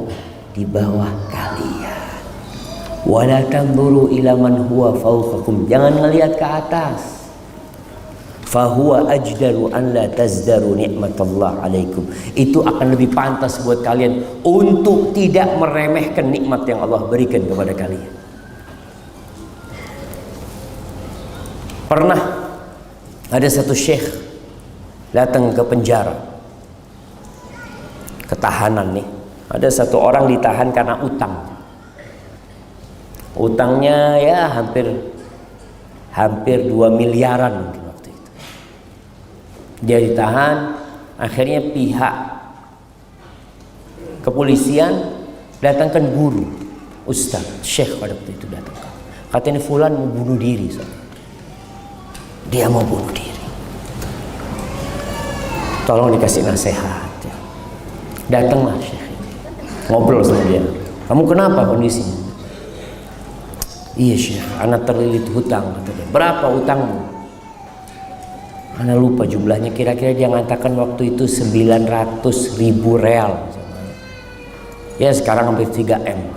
di bawah kalian. Wala tanzuru ila man huwa fawqakum. Jangan melihat ke atas. fahuwa ajdaru an la tazdaru nikmatallah alaikum. Itu akan lebih pantas buat kalian untuk tidak meremehkan nikmat yang Allah berikan kepada kalian. Pernah ada satu syekh datang ke penjara, ketahanan nih. Ada satu orang ditahan karena utang. Utangnya ya hampir 2 miliaran mungkin waktu itu. Dia ditahan, akhirnya pihak kepolisian datangkan guru, ustaz, syekh pada waktu itu datang. Katanya fulan mau bunuh diri. Dia mau bunuh diri. Tolong dikasih nasihat. Datanglah syekh, ngobrol sama dia. Kamu kenapa kondisinya? Iya syekh, anak terlilit hutang, kata dia. Berapa hutangmu? Anak lupa jumlahnya, kira-kira dia mengatakan waktu itu 900.000 real. Ya sekarang hampir 3M.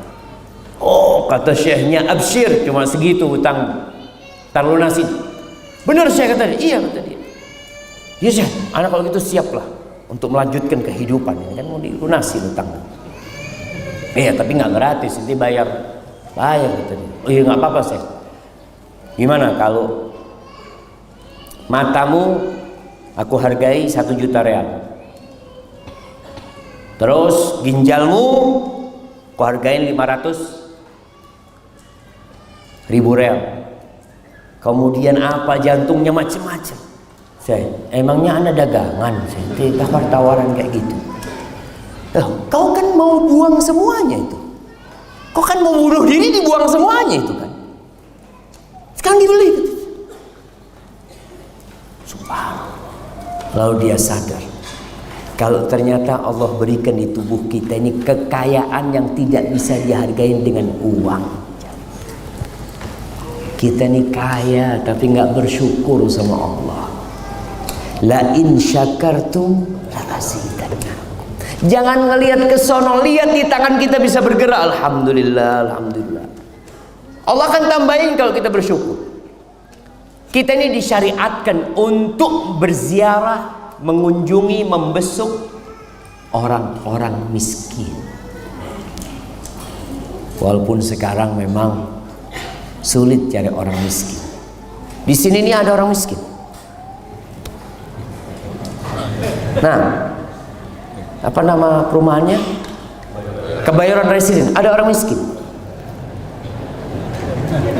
Oh, kata syekhnya, absyir, cuma segitu hutang, terlunasin. Benar syekh, kata dia. Iya, kata dia. Ya syekh, anak kalau gitu siaplah untuk melanjutkan kehidupan. Ini kan mau dilunasi hutangnya. Iya, tapi nggak gratis, nanti bayar kata dia. Oh iya nggak apa-apa syekh. Gimana kalau matamu aku hargai 1 juta real, terus ginjalmu aku hargain 500.000 real, kemudian apa jantungnya macam-macam. Saya emangnya anda dagangan? Saya tawar-tawaran kayak gitu. Kau kan mau buang semuanya itu. Kau kan mau bunuh diri, dibuang semuanya itu kan. Sekarang dibeli gitu. Subhanallah. Lalu dia sadar, kalau ternyata Allah berikan di tubuh kita ini kekayaan yang tidak bisa dihargai dengan uang. Kita ini kaya tapi nggak bersyukur sama Allah. La in syakartum la azidannakum. Jangan ngelihat ke sono, lihat di tangan kita bisa bergerak. Alhamdulillah, alhamdulillah. Allah akan tambahin kalau kita bersyukur. Kita ini disyariatkan untuk berziarah, mengunjungi, membesuk orang-orang miskin. Walaupun sekarang memang sulit cari orang miskin. Di sini nih ada orang miskin. Nah, apa nama perumahannya? Kebayoran Residen. Ada orang miskin?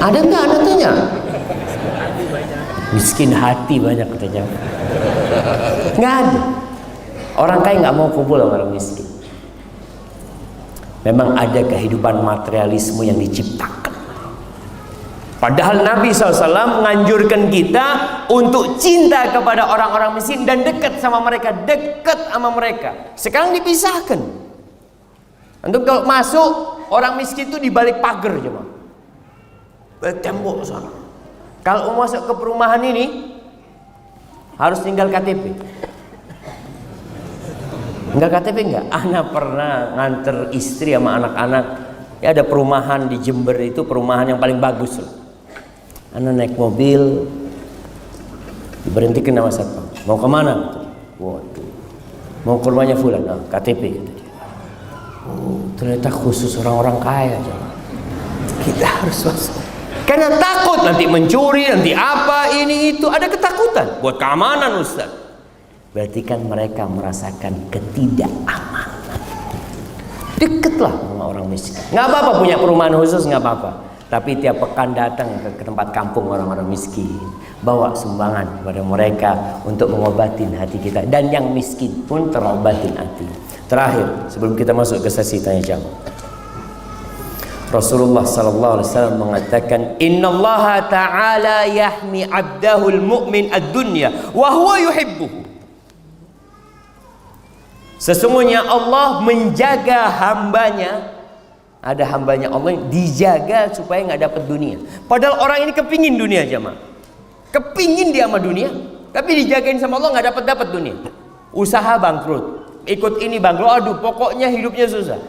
Ada enggak? Anda tanya. Miskin hati banyak katanya. Nggak ada. Orang kaya nggak mau kumpul sama orang miskin. Memang ada kehidupan materialisme yang diciptakan. Padahal Nabi SAW menganjurkan kita untuk cinta kepada orang-orang miskin dan dekat sama mereka, Sekarang dipisahkan. Untuk kalau masuk orang miskin itu di balik pagar cuma, balik tembok sana. Kalau mau masuk ke perumahan ini harus tinggal KTP. Enggak KTP enggak? Anak pernah nganter istri sama anak-anak. Ya ada perumahan di Jember itu perumahan yang paling bagus loh. Anak naik mobil, diberhentikan sama satpam. Mau kemana? Waduh, mau ke rumahnya fulan. KTP kata dia. Oh, ternyata khusus orang-orang kaya. Kita harus masuk. Karena takut nanti mencuri, nanti apa ini itu. Ada ketakutan buat keamanan Ustaz. Berarti kan mereka merasakan ketidakamanan. Deketlah sama orang miskin. Nggak apa-apa punya perumahan khusus, nggak apa-apa. Tapi tiap pekan datang ke tempat kampung orang-orang miskin, bawa sumbangan kepada mereka untuk mengobatin hati kita. Dan yang miskin pun terobatin hati. Terakhir, sebelum kita masuk ke sesi tanya jawab, Rasulullah sallallahu alaihi wasallam mengatakan, "Innallaha ta'ala yahmi 'abdahul mu'min ad-dunya wa huwa yuhibbuhu." Sesungguhnya Allah menjaga hambanya. Ada hambanya Allah yang dijaga supaya nggak dapat dunia. Padahal orang ini kepingin dunia jemaah. Kepingin dia sama dunia, tapi dijagain sama Allah nggak dapat dunia. Usaha bangkrut, ikut ini bangkrut, aduh pokoknya hidupnya susah.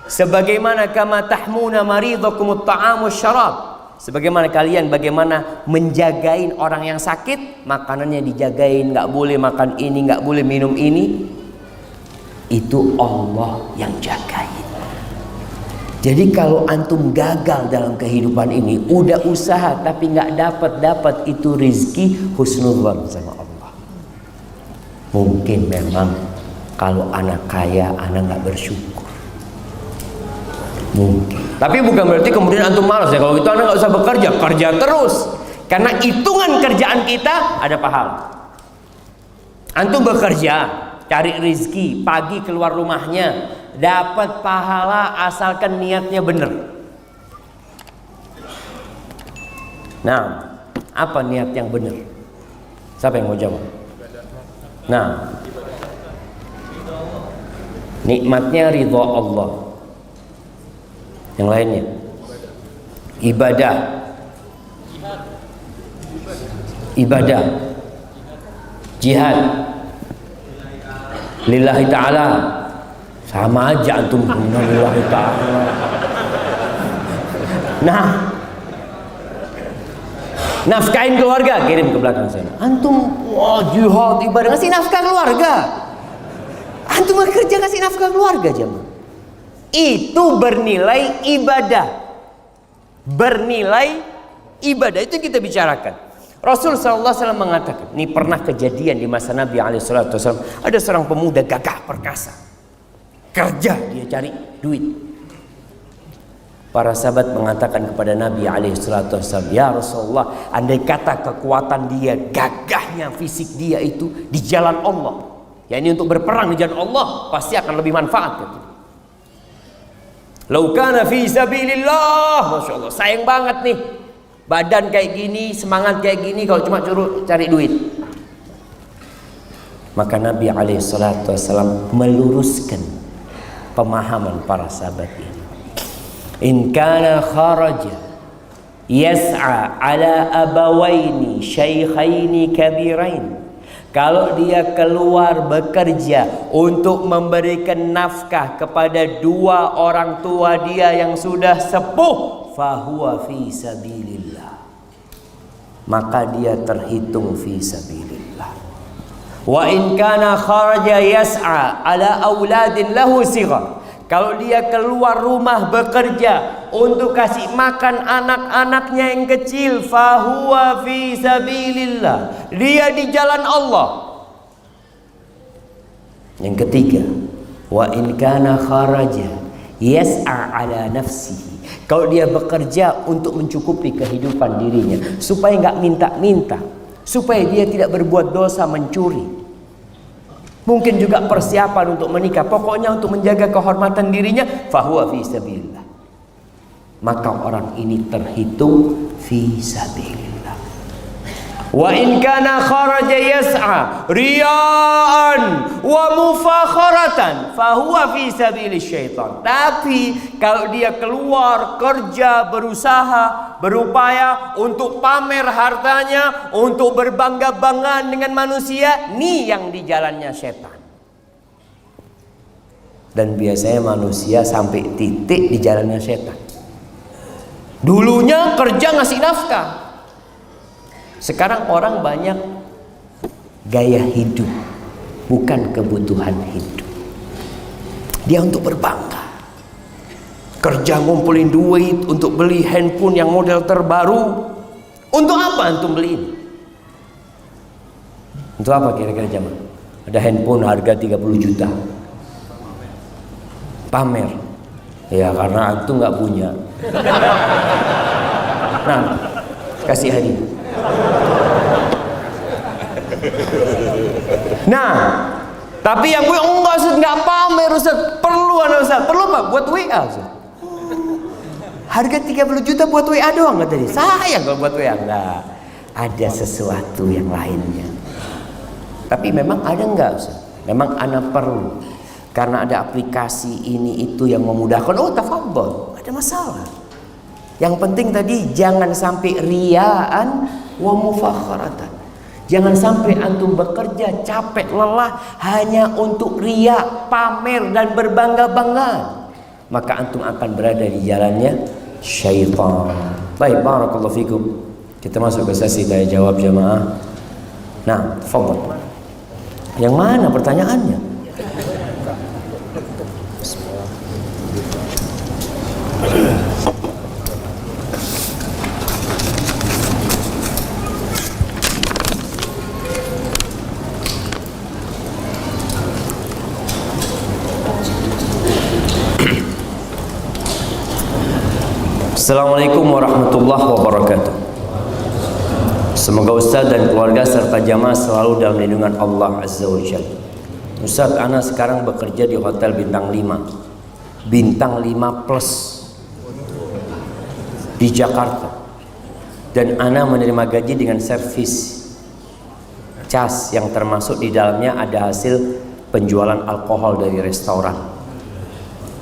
Sebagaimana kama tahmuna maridakumut ta'amus syarab. Sebagaimana kalian bagaimana menjagain orang yang sakit, makanannya dijagain, nggak boleh makan ini, nggak boleh minum ini. Itu Allah yang jagain. Jadi kalau antum gagal dalam kehidupan ini, udah usaha tapi nggak dapat itu rezeki, husnudzon sama Allah. Mungkin memang kalau anak kaya, anak nggak bersyukur. Mungkin. Tapi bukan berarti kemudian antum malas ya. Kalau gitu anak nggak usah bekerja, kerja terus. Karena hitungan kerjaan kita ada pahala. Antum bekerja, cari rezeki, pagi keluar rumahnya, dapat pahala asalkan niatnya benar. Nah, apa niat yang benar? Siapa yang mau jawab? Nah, nikmatnya ridha Allah. Yang lainnya ibadah, jihad lillahi ta'ala. Sama aja antum lillahi ta'ala. Nah, nafkahin keluarga, kirim ke belakang sana. Antum jihad, ibadah, ngasih nafkah keluarga. Antum bekerja ngasih nafkah keluarga, jemaah. Itu bernilai ibadah. Bernilai ibadah, itu yang kita bicarakan. Rasul SAW mengatakan, ini pernah kejadian di masa Nabi SAW. Ada seorang pemuda gagah perkasa, kerja, dia cari duit. Para sahabat mengatakan kepada Nabi SAW, ya Rasulullah, andai kata kekuatan dia, gagahnya fisik dia itu di jalan Allah, ya ini untuk berperang di jalan Allah, pasti akan lebih manfaat gitu. Lau kana fi sabilillah, Masya Allah, sayang banget nih, badan kayak gini, semangat kayak gini, kalau cuma cari duit. Maka Nabi SAW meluruskan pemahaman para sahabat ini. In kana kharaja yas'a ala abawaini syaikhaini kabirain, kalau dia keluar bekerja untuk memberikan nafkah kepada dua orang tua dia yang sudah sepuh, fahuwa fi sabilillah, maka dia terhitung fi sabilillah. Wa in kana kharaja yas'a ala auladin lahu sighar, kalau dia keluar rumah bekerja untuk kasih makan anak-anaknya yang kecil, fahuwa fi sabilillah, dia di jalan Allah. Yang ketiga, wa in kana kharaja yas'a ala nafsihi, kalau dia bekerja untuk mencukupi kehidupan dirinya, supaya nggak minta-minta, supaya dia tidak berbuat dosa mencuri, mungkin juga persiapan untuk menikah, pokoknya untuk menjaga kehormatan dirinya, fahuwa fi sabilillah, maka orang ini terhitung fi sabilillah. Wa in kana kharaja yas'a riya'an wa mufakharatan, fahuwa fi sabilis syaitan. Tapi kalau dia keluar kerja, berusaha, berupaya untuk pamer hartanya, untuk berbangga-banggaan dengan manusia, ini yang di jalannya setan. Dan biasanya manusia sampai titik di jalannya setan. Dulunya kerja ngasih nafkah, sekarang orang banyak gaya hidup, bukan kebutuhan hidup. Dia untuk berbangga, kerja ngumpulin duit untuk beli handphone yang model terbaru. Untuk apa antum beli ini? Untuk apa kira-kira jemaah? Ada handphone harga 30 juta, pamer. Ya karena antum nggak punya. Nah, kasih hadiah. Nah, tapi yang gue enggak Ustaz, enggak pamer Ustaz. Perlu ada Ustaz. Perlu apa? Buat WA Ustaz. Harga 30 juta buat WA doang kata dia. Sayang kalau buat WA. Enggak. Ada sesuatu yang lainnya. Tapi memang ada enggak Ustaz? Memang anak perlu. Karena ada aplikasi ini itu yang memudahkan. Oh, tafadhol. Ada masalah. Yang penting tadi jangan sampai riyaan wa mufakharatan. Jangan sampai antum bekerja capek lelah hanya untuk riya, pamer dan berbangga-banggaan. Maka antum akan berada di jalannya syaitan. Baik, barakallahu fikum. Kita masuk ke sesi tanya jawab jamaah. Nah, tafadhol. Yang mana pertanyaannya? Assalamualaikum warahmatullahi wabarakatuh. Semoga Ustaz dan keluarga serta jamaah selalu dalam lindungan Allah Azza wa Jalla. Ustaz, ana sekarang bekerja di hotel bintang 5. Bintang 5 plus di Jakarta. Dan ana menerima gaji dengan servis cas yang termasuk di dalamnya ada hasil penjualan alkohol dari restoran.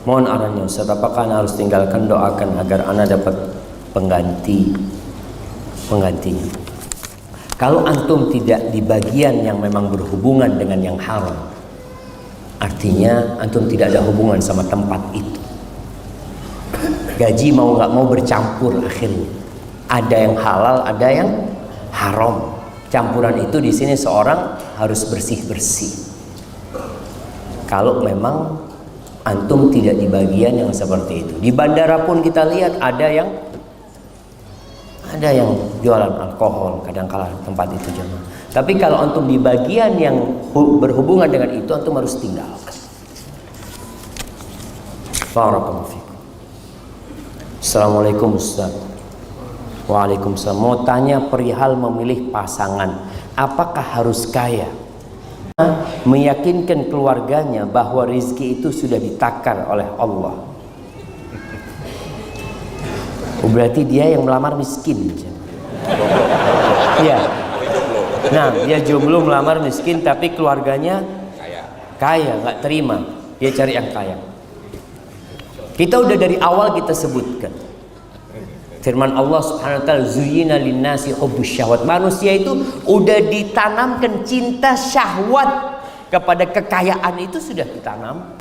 Mohon arahannya Ustaz, apakah ana harus tinggalkan? Doakan agar ana dapat penggantinya. Kalau antum tidak di bagian yang memang berhubungan dengan yang haram, artinya antum tidak ada hubungan sama tempat itu. Gaji mau nggak mau bercampur akhirnya. Ada yang halal, ada yang haram. Campuran itu di sini seorang harus bersih-bersih. Kalau memang antum tidak di bagian yang seperti itu. Di bandara pun kita lihat ada yang jualan alkohol kadang-kala tempat itu jemaah. Tapi kalau antum di bagian yang berhubungan dengan itu, antum harus tinggalkan. Barakallahu fikum. Assalamualaikum Ustaz. Waalaikumsalam. Mau tanya perihal memilih pasangan, apakah harus kaya? Meyakinkan keluarganya bahwa rizki itu sudah ditakar oleh Allah. Berarti dia yang melamar miskin. Iya. Nah, dia jomblo melamar miskin tapi keluarganya kaya, nggak terima. Dia cari yang kaya. Kita udah dari awal kita sebutkan. Firman Allah Subhanahu wa taala, "Zuyyina lin-nasi hubbus syahwat." Manusia itu udah ditanamkan cinta syahwat kepada kekayaan, itu sudah ditanam.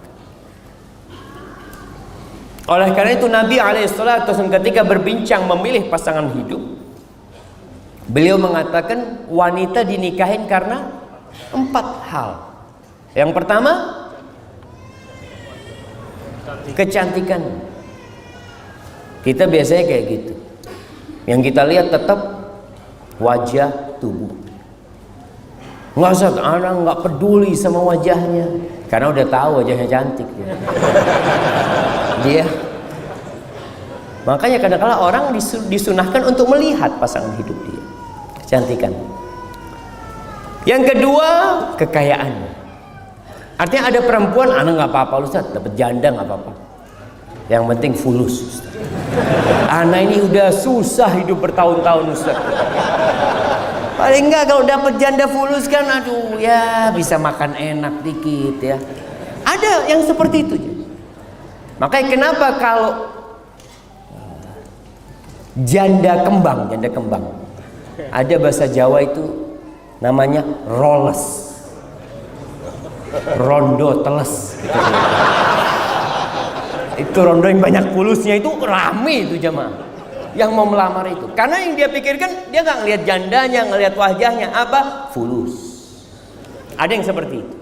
Oleh karena itu Nabi alaihissalam ketika berbincang memilih pasangan hidup, beliau mengatakan wanita dinikahin karena 4 hal. Yang pertama, kecantikan. Kita biasanya kayak gitu. Yang kita lihat tetap wajah, tubuh. Nggak usah, anak nggak peduli sama wajahnya, karena udah tahu wajahnya cantik. Dia. Makanya kadang-kadang orang disunahkan untuk melihat pasangan hidup dia, kecantikan. Yang kedua, kekayaan. Artinya ada perempuan, anak nggak apa-apa Ustaz, dapat janda nggak apa-apa. Yang penting fulus Ustaz. Anak ini udah susah hidup bertahun-tahun Ustaz. Paling enggak kalau dapat janda fulus kan, aduh ya bisa makan enak dikit ya. Ada yang seperti itu. Makanya kenapa kalau janda kembang, ada bahasa Jawa itu namanya roles, rondo teles. Itu rondo yang banyak fulusnya, itu rame itu jemaah yang mau melamar itu. Karena yang dia pikirkan, dia nggak ngelihat jandanya, ngelihat wajahnya, apa? Fulus. Ada yang seperti itu.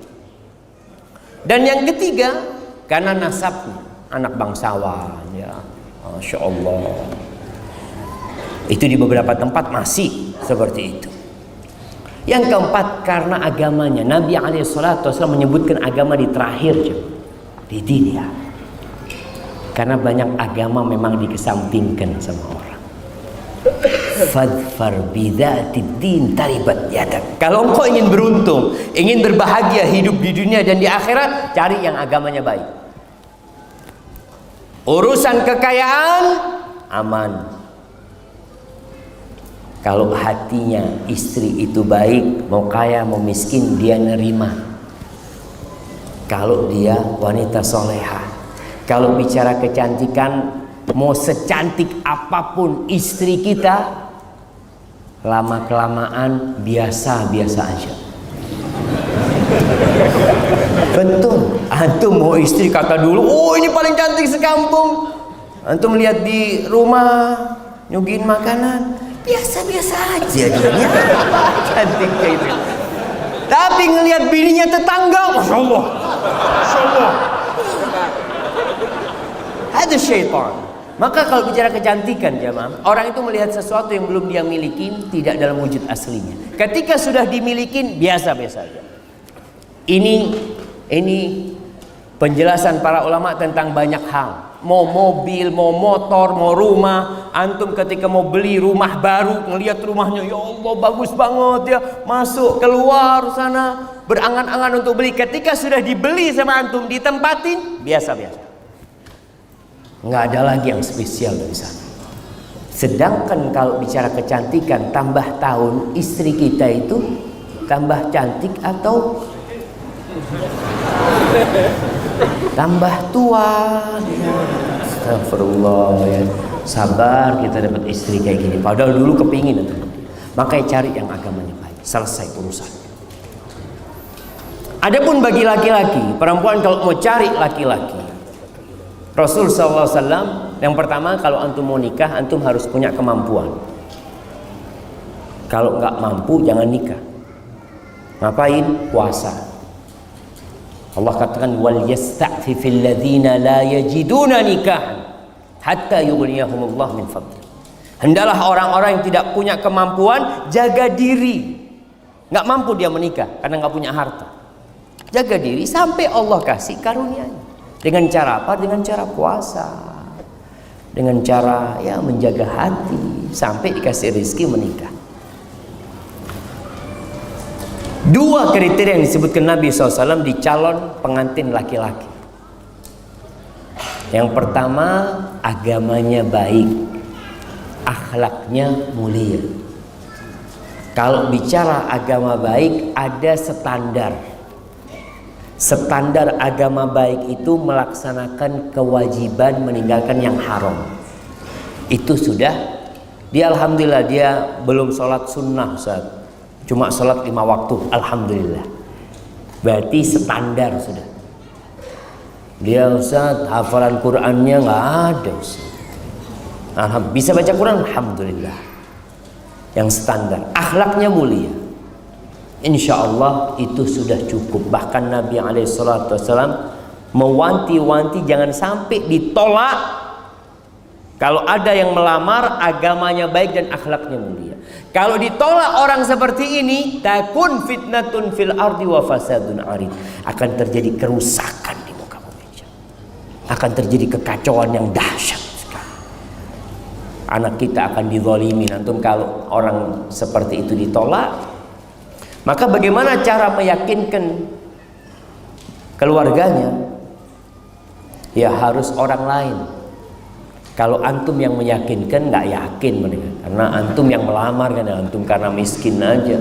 Dan yang ketiga, karena nasabnya, anak bangsawan ya, Masya Allah. Itu di beberapa tempat masih seperti itu. Yang keempat, karena agamanya. Nabi SAW menyebutkan agama di terakhir, di dunia. Karena banyak agama memang dikesampingkan sama orang. Fadfar bidzatid din taribat yadak. Kalau engkau ingin beruntung, ingin berbahagia hidup di dunia dan di akhirat, cari yang agamanya baik. Urusan kekayaan aman. Kalau hatinya istri itu baik, mau kaya mau miskin dia nerima. Kalau dia wanita soleha. Kalau bicara kecantikan, mau secantik apapun istri kita, lama-kelamaan biasa-biasa aja. Betul. Antum mau istri kata dulu, oh ini paling cantik sekampung. Antum lihat di rumah, nyugiin makanan, biasa-biasa aja dia. Cantik kayak itu. Tapi ngelihat bininya tetangga, Masya Allah. Masya Allah. Ada syaitan. Maka kalau bicara kecantikan jamaah, orang itu melihat sesuatu yang belum dia miliki tidak dalam wujud aslinya. Ketika sudah dimiliki biasa-biasa saja. Ini penjelasan para ulama tentang banyak hal. Mau mobil, mau motor, mau rumah. Antum ketika mau beli rumah baru, ngelihat rumahnya, ya Allah bagus banget ya, masuk keluar sana berangan-angan untuk beli. Ketika sudah dibeli sama antum, ditempatin biasa-biasa. Nggak ada lagi yang spesial dari sana. Sedangkan kalau bicara kecantikan, tambah tahun istri kita itu tambah cantik atau tambah tua? Astagfirullah ya. Sabar kita dapat istri kayak gini. Padahal dulu kepingin itu. Makanya cari yang agamanya baik. Selesai urusan. Adapun bagi laki-laki, perempuan kalau mau cari laki-laki, Rasul SAW yang pertama, kalau antum mau nikah, antum harus punya kemampuan. Kalau nggak mampu jangan nikah. Ngapain? Puasa. Allah katakan wal yasta'fifil ladzina la yajiduna nikahan hatta yughniyahumullah min fadli. Hendaklah orang-orang yang tidak punya kemampuan jaga diri. Nggak mampu dia menikah karena nggak punya harta. Jaga diri sampai Allah kasih karunia-Nya. Dengan cara apa? Dengan cara puasa, dengan cara ya menjaga hati sampai dikasih rezeki menikah. Dua kriteria yang disebutkan Nabi SAW di calon pengantin laki-laki. Yang pertama, agamanya baik, akhlaknya mulia. Kalau bicara agama baik, ada standar. Standar agama baik itu melaksanakan kewajiban, meninggalkan yang haram. Itu sudah. Dia alhamdulillah dia belum sholat sunnah Ustaz. Cuma sholat 5 waktu, alhamdulillah. Berarti standar sudah. Dia Ustaz hafalan Qur'annya nggak ada Ustaz. Bisa baca Quran, alhamdulillah. Yang standar. Akhlaknya mulia. Insya Allah itu sudah cukup. Bahkan Nabi SAW mewanti-wanti jangan sampai ditolak. Kalau ada yang melamar agamanya baik dan akhlaknya mulia. Kalau ditolak orang seperti ini, takun fitnatun fil ardi wa fasadun arid. Akan terjadi kerusakan di muka bumi. Akan terjadi kekacauan yang dahsyat sekali. Anak kita akan dizalimi. Antum kalau orang seperti itu ditolak, maka bagaimana cara meyakinkan keluarganya? Ya harus orang lain. Kalau antum yang meyakinkan, nggak yakin mereka. Karena antum yang melamar kan, antum karena miskin aja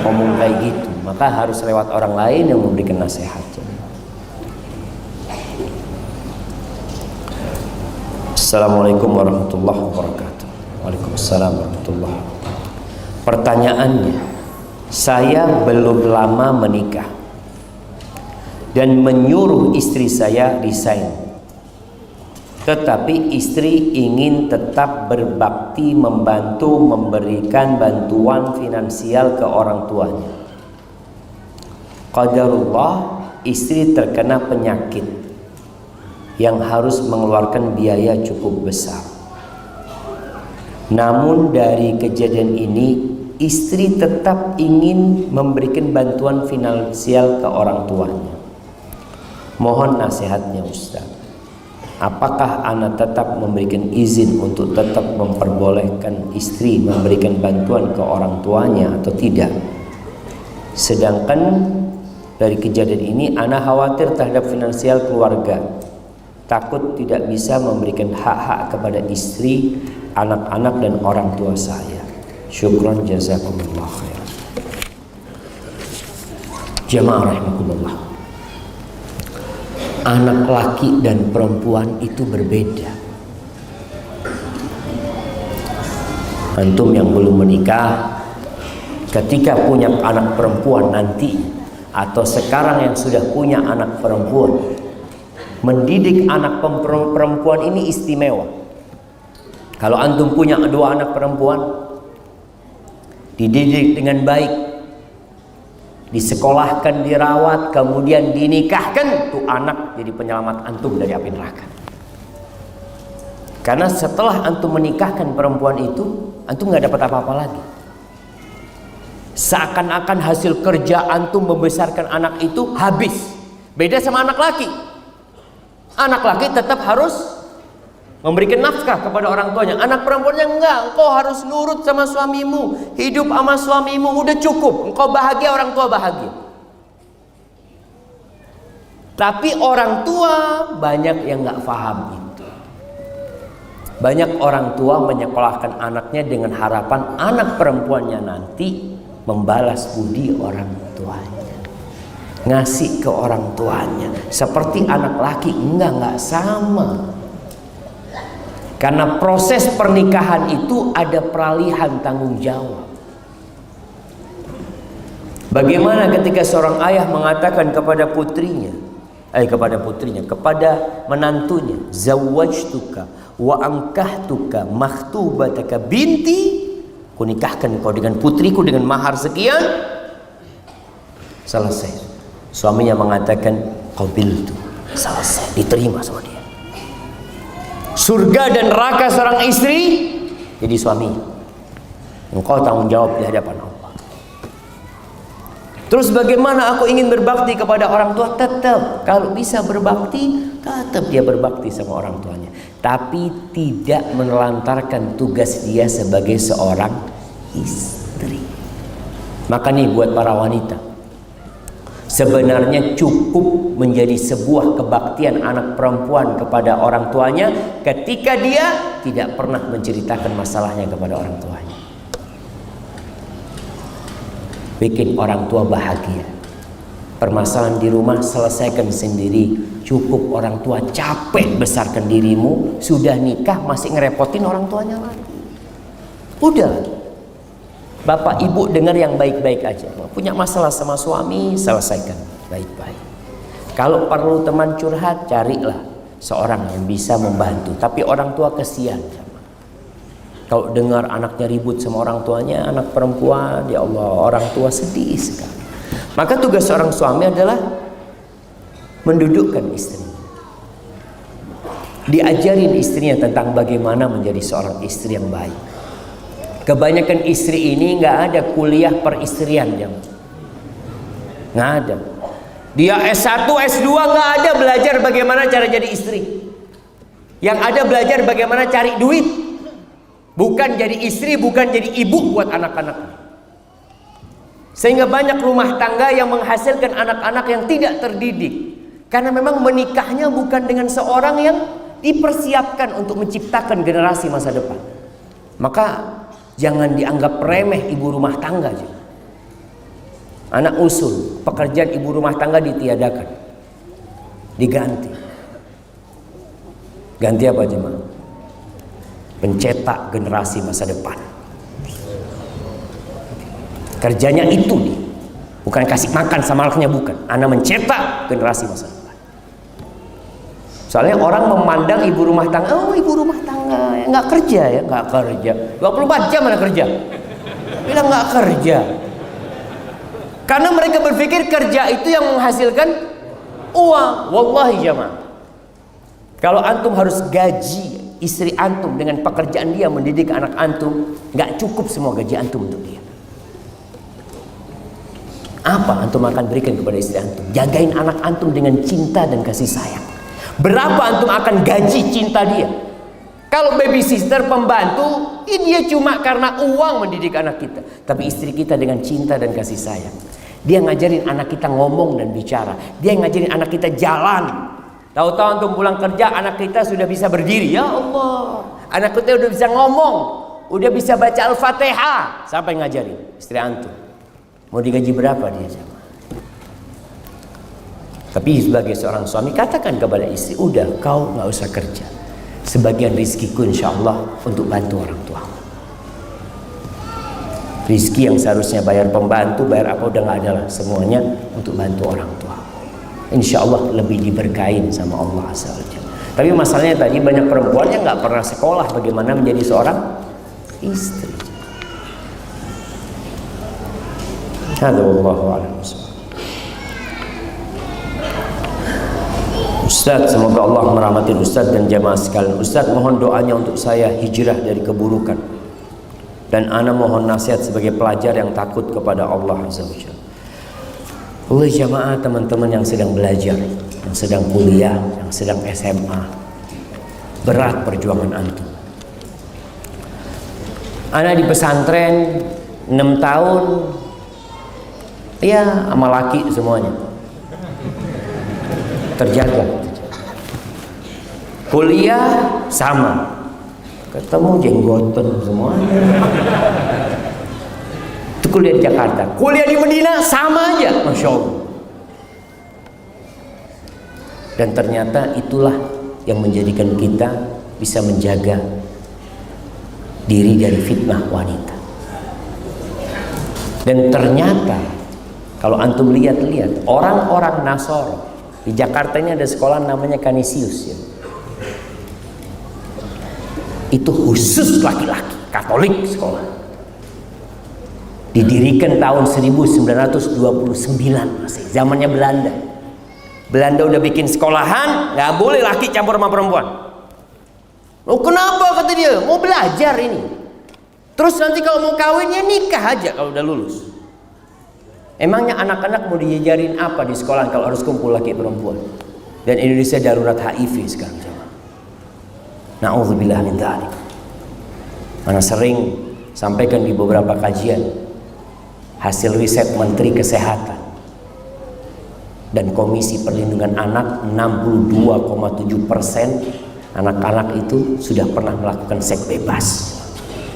ngomong kayak gitu. Maka harus lewat orang lain yang memberikan nasihatnya. Assalamualaikum warahmatullahi wabarakatuh. Waalaikumsalam warahmatullahi wabarakatuh. Pertanyaannya, saya belum lama menikah dan menyuruh istri saya resign, tetapi istri ingin tetap berbakti, membantu, memberikan bantuan finansial ke orang tuanya. Qadarullah, istri terkena penyakit yang harus mengeluarkan biaya cukup besar. Namun dari kejadian ini, istri tetap ingin memberikan bantuan finansial ke orang tuanya. Mohon nasihatnya Ustaz. Apakah anak tetap memberikan izin untuk tetap memperbolehkan istri memberikan bantuan ke orang tuanya atau tidak? Sedangkan dari kejadian ini anak khawatir terhadap finansial keluarga. Takut tidak bisa memberikan hak-hak kepada istri, anak-anak dan orang tua saya. Syukran jazakumullah khair. Jamaah rahimakumullah. Anak laki dan perempuan itu berbeda. Antum yang belum menikah, ketika punya anak perempuan nanti, atau sekarang yang sudah punya anak perempuan, mendidik anak perempuan ini istimewa. Kalau antum punya 2 anak perempuan, dididik dengan baik, disekolahkan, dirawat, kemudian dinikahkan, tuh anak jadi penyelamat antum dari api neraka. Karena setelah antum menikahkan perempuan itu, antum nggak dapat apa-apa lagi. Seakan-akan hasil kerja antum membesarkan anak itu habis. Beda sama anak laki. Anak laki tetap harus memberikan nafkah kepada orang tuanya. Anak perempuannya enggak, engkau harus nurut sama suamimu, hidup sama suamimu, udah cukup. Engkau bahagia, orang tua bahagia. Tapi orang tua banyak yang nggak paham itu. Banyak orang tua menyekolahkan anaknya dengan harapan anak perempuannya nanti membalas budi orang tuanya, ngasih ke orang tuanya. Seperti anak laki, enggak sama. Karena proses pernikahan itu ada peralihan tanggung jawab. Bagaimana ketika seorang ayah mengatakan kepada menantunya, zawwajtuka wa ankahtuka makhtubataka binti, kunikahkan kau dengan putriku dengan mahar sekian. Selesai. Suaminya mengatakan qabiltu, selesai, diterima sama dia. Surga dan neraka seorang istri jadi suami. Engkau tanggung jawab di hadapan Allah. Terus bagaimana aku ingin berbakti kepada orang tua? Tetap, kalau bisa berbakti, tetap dia berbakti sama orang tuanya. Tapi tidak menelantarkan tugas dia sebagai seorang istri. Maka nih buat para wanita, sebenarnya cukup menjadi sebuah kebaktian anak perempuan kepada orang tuanya ketika dia tidak pernah menceritakan masalahnya kepada orang tuanya. Bikin orang tua bahagia. Permasalahan di rumah selesaikan sendiri. Cukup orang tua capek besarkan dirimu, sudah nikah masih ngerepotin orang tuanya lagi. Udah, bapak ibu dengar yang baik-baik aja. Punya masalah sama suami, selesaikan baik-baik. Kalau perlu teman curhat, carilah seorang yang bisa membantu. Tapi orang tua kesian. Kalau dengar anaknya ribut sama orang tuanya, anak perempuan, ya Allah, orang tua sedih sekali. Maka tugas seorang suami adalah mendudukkan istrinya, diajarin istrinya tentang bagaimana menjadi seorang istri yang baik. Kebanyakan istri ini nggak ada kuliah peristrian, nggak ada. Dia S1, S2 nggak ada belajar bagaimana cara jadi istri. Yang ada belajar bagaimana cari duit. Bukan jadi istri, bukan jadi ibu buat anak-anak. Sehingga banyak rumah tangga yang menghasilkan anak-anak yang tidak terdidik. Karena memang menikahnya bukan dengan seorang yang dipersiapkan untuk menciptakan generasi masa depan. Maka jangan dianggap remeh ibu rumah tangga. Anak usul, pekerjaan ibu rumah tangga ditiadakan, diganti. Ganti apa jemaah? Pencetak generasi masa depan. Kerjanya itu nih, bukan kasih makan sama anaknya, bukan. Anak mencetak generasi masa depan. Soalnya orang memandang ibu rumah tangga, oh ibu rumah tangga nggak kerja ya, nggak kerja. 24 jam mana kerja? Bilang nggak kerja. Karena mereka berpikir kerja itu yang menghasilkan uang. Wallahi jamaah, kalau antum harus gaji istri antum dengan pekerjaan dia mendidik anak antum, nggak cukup semua gaji antum untuk dia. Apa antum akan berikan kepada istri antum? Jagain anak antum dengan cinta dan kasih sayang. Berapa antum akan gaji cinta dia? Kalau babysitter, pembantu, dia cuma karena uang mendidik anak kita. Tapi istri kita dengan cinta dan kasih sayang, dia ngajarin anak kita ngomong dan bicara. Dia ngajarin anak kita jalan. Tahu-tahu antum pulang kerja, anak kita sudah bisa berdiri. Ya Allah, anak kita udah bisa ngomong, udah bisa baca Al-Fatihah. Siapa yang ngajarin? Istri antum. Mau digaji berapa dia sama? Tapi sebagai seorang suami, katakan kepada istri, udah kau nggak usah kerja. Sebagian rizkiku insya Allah untuk bantu orang tua. Rizki yang seharusnya bayar pembantu, bayar apa, udah nggak ada lah. Semuanya untuk bantu orang tua. Insya Allah lebih diberkahin sama Allah Azza wa Jalla. Tapi masalahnya tadi banyak perempuan yang nggak pernah sekolah bagaimana menjadi seorang istri. Hadza wallahu a'lam. Ustaz, semoga Allah merahmati Ustaz dan jamaah sekalian. Ustaz, mohon doanya untuk saya hijrah dari keburukan. Dan ana mohon nasihat sebagai pelajar yang takut kepada Allah Azza wa Jalla. Oleh jamaah teman-teman yang sedang belajar, yang sedang kuliah, yang sedang SMA, berat perjuangan antum. Ana di pesantren 6 tahun, ya sama laki semuanya, terjaga. Kuliah sama, ketemu jenggotan semuanya. Itu kuliah di Jakarta. Kuliah di Medina sama aja, Masya Allah. Dan ternyata itulah yang menjadikan kita bisa menjaga diri dari fitnah wanita. Dan ternyata kalau antum lihat-lihat, orang-orang Nasoro di Jakarta ini ada sekolah namanya Canisius ya. Itu khusus laki-laki, Katolik sekolah. Didirikan tahun 1929 masih zamannya Belanda. Belanda udah bikin sekolahan, nggak boleh laki campur sama perempuan. Oh kenapa kata dia? Mau belajar ini. Terus nanti kalau mau kawinnya nikah aja kalau udah lulus. Emangnya anak-anak mau diajarin apa di sekolah kalau harus kumpul laki perempuan? Dan Indonesia darurat HIV sekarang. Na'udzubillah min dzalik. Mana sering sampaikan di beberapa kajian hasil riset Menteri Kesehatan dan Komisi Perlindungan Anak, 62,7% anak-anak itu sudah pernah melakukan seks bebas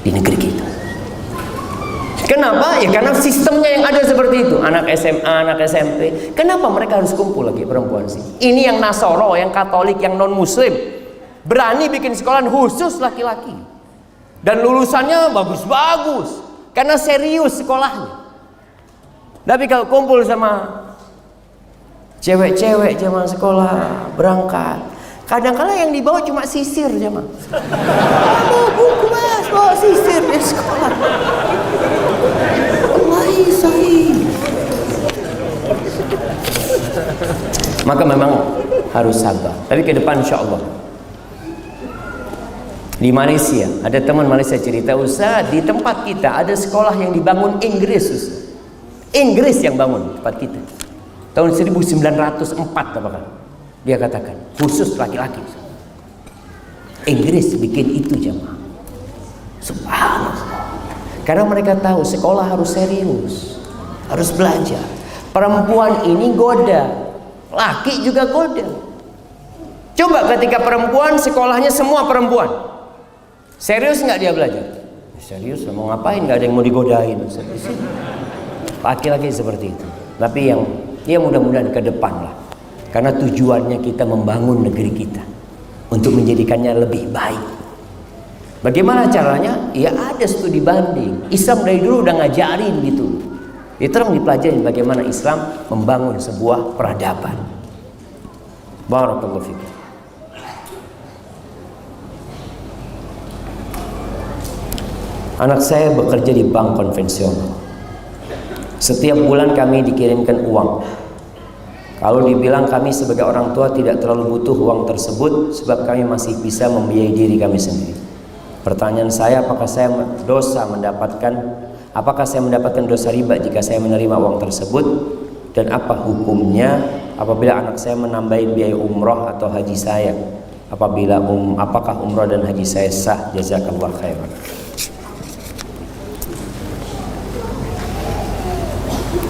di negeri kita. Kenapa? Ya karena sistemnya yang ada seperti itu. Anak SMA, anak SMP, kenapa mereka harus kumpul lagi perempuan sih? Ini yang Nasoro, yang Katolik, yang non Muslim berani bikin sekolah khusus laki-laki dan lulusannya bagus-bagus karena serius sekolahnya. Tapi kalau kumpul sama cewek-cewek zaman sekolah berangkat, kadang-kadang yang dibawa cuma sisir zaman. Bawa buku mas, bawa sisir di sekolah. Wallahi sahih. Maka memang harus sabar. Tapi ke depan insya Allah. Di Malaysia ada teman Malaysia cerita, Ustaz di tempat kita ada sekolah yang dibangun Inggris, Ustaz. Inggris yang bangun tempat kita tahun 1904 apakah dia katakan khusus laki-laki. Inggris bikin itu jamaah. Subhanallah. Karena mereka tahu sekolah harus serius, harus belajar. Perempuan ini goda, laki juga goda. Coba ketika perempuan sekolahnya semua perempuan, serius nggak dia belajar? Serius, mau ngapain? Nggak ada yang mau digodain. Laki-laki seperti itu. Tapi yang ya mudah-mudahan ke depan lah. Karena tujuannya kita membangun negeri kita untuk menjadikannya lebih baik. Bagaimana caranya? Ya ada studi banding. Islam dari dulu udah ngajarin gitu. Itu orang dipelajari bagaimana Islam membangun sebuah peradaban. Barakallahu fikum. Anak saya bekerja di bank konvensional. Setiap bulan kami dikirimkan uang. Kalau dibilang kami sebagai orang tua tidak terlalu butuh uang tersebut sebab kami masih bisa membiayai diri kami sendiri. Pertanyaan saya, apakah saya mendapatkan dosa riba jika saya menerima uang tersebut, dan apa hukumnya apabila anak saya menambahi biaya umroh atau haji saya? Apakah umroh dan haji saya sah? Jazakallah khairan.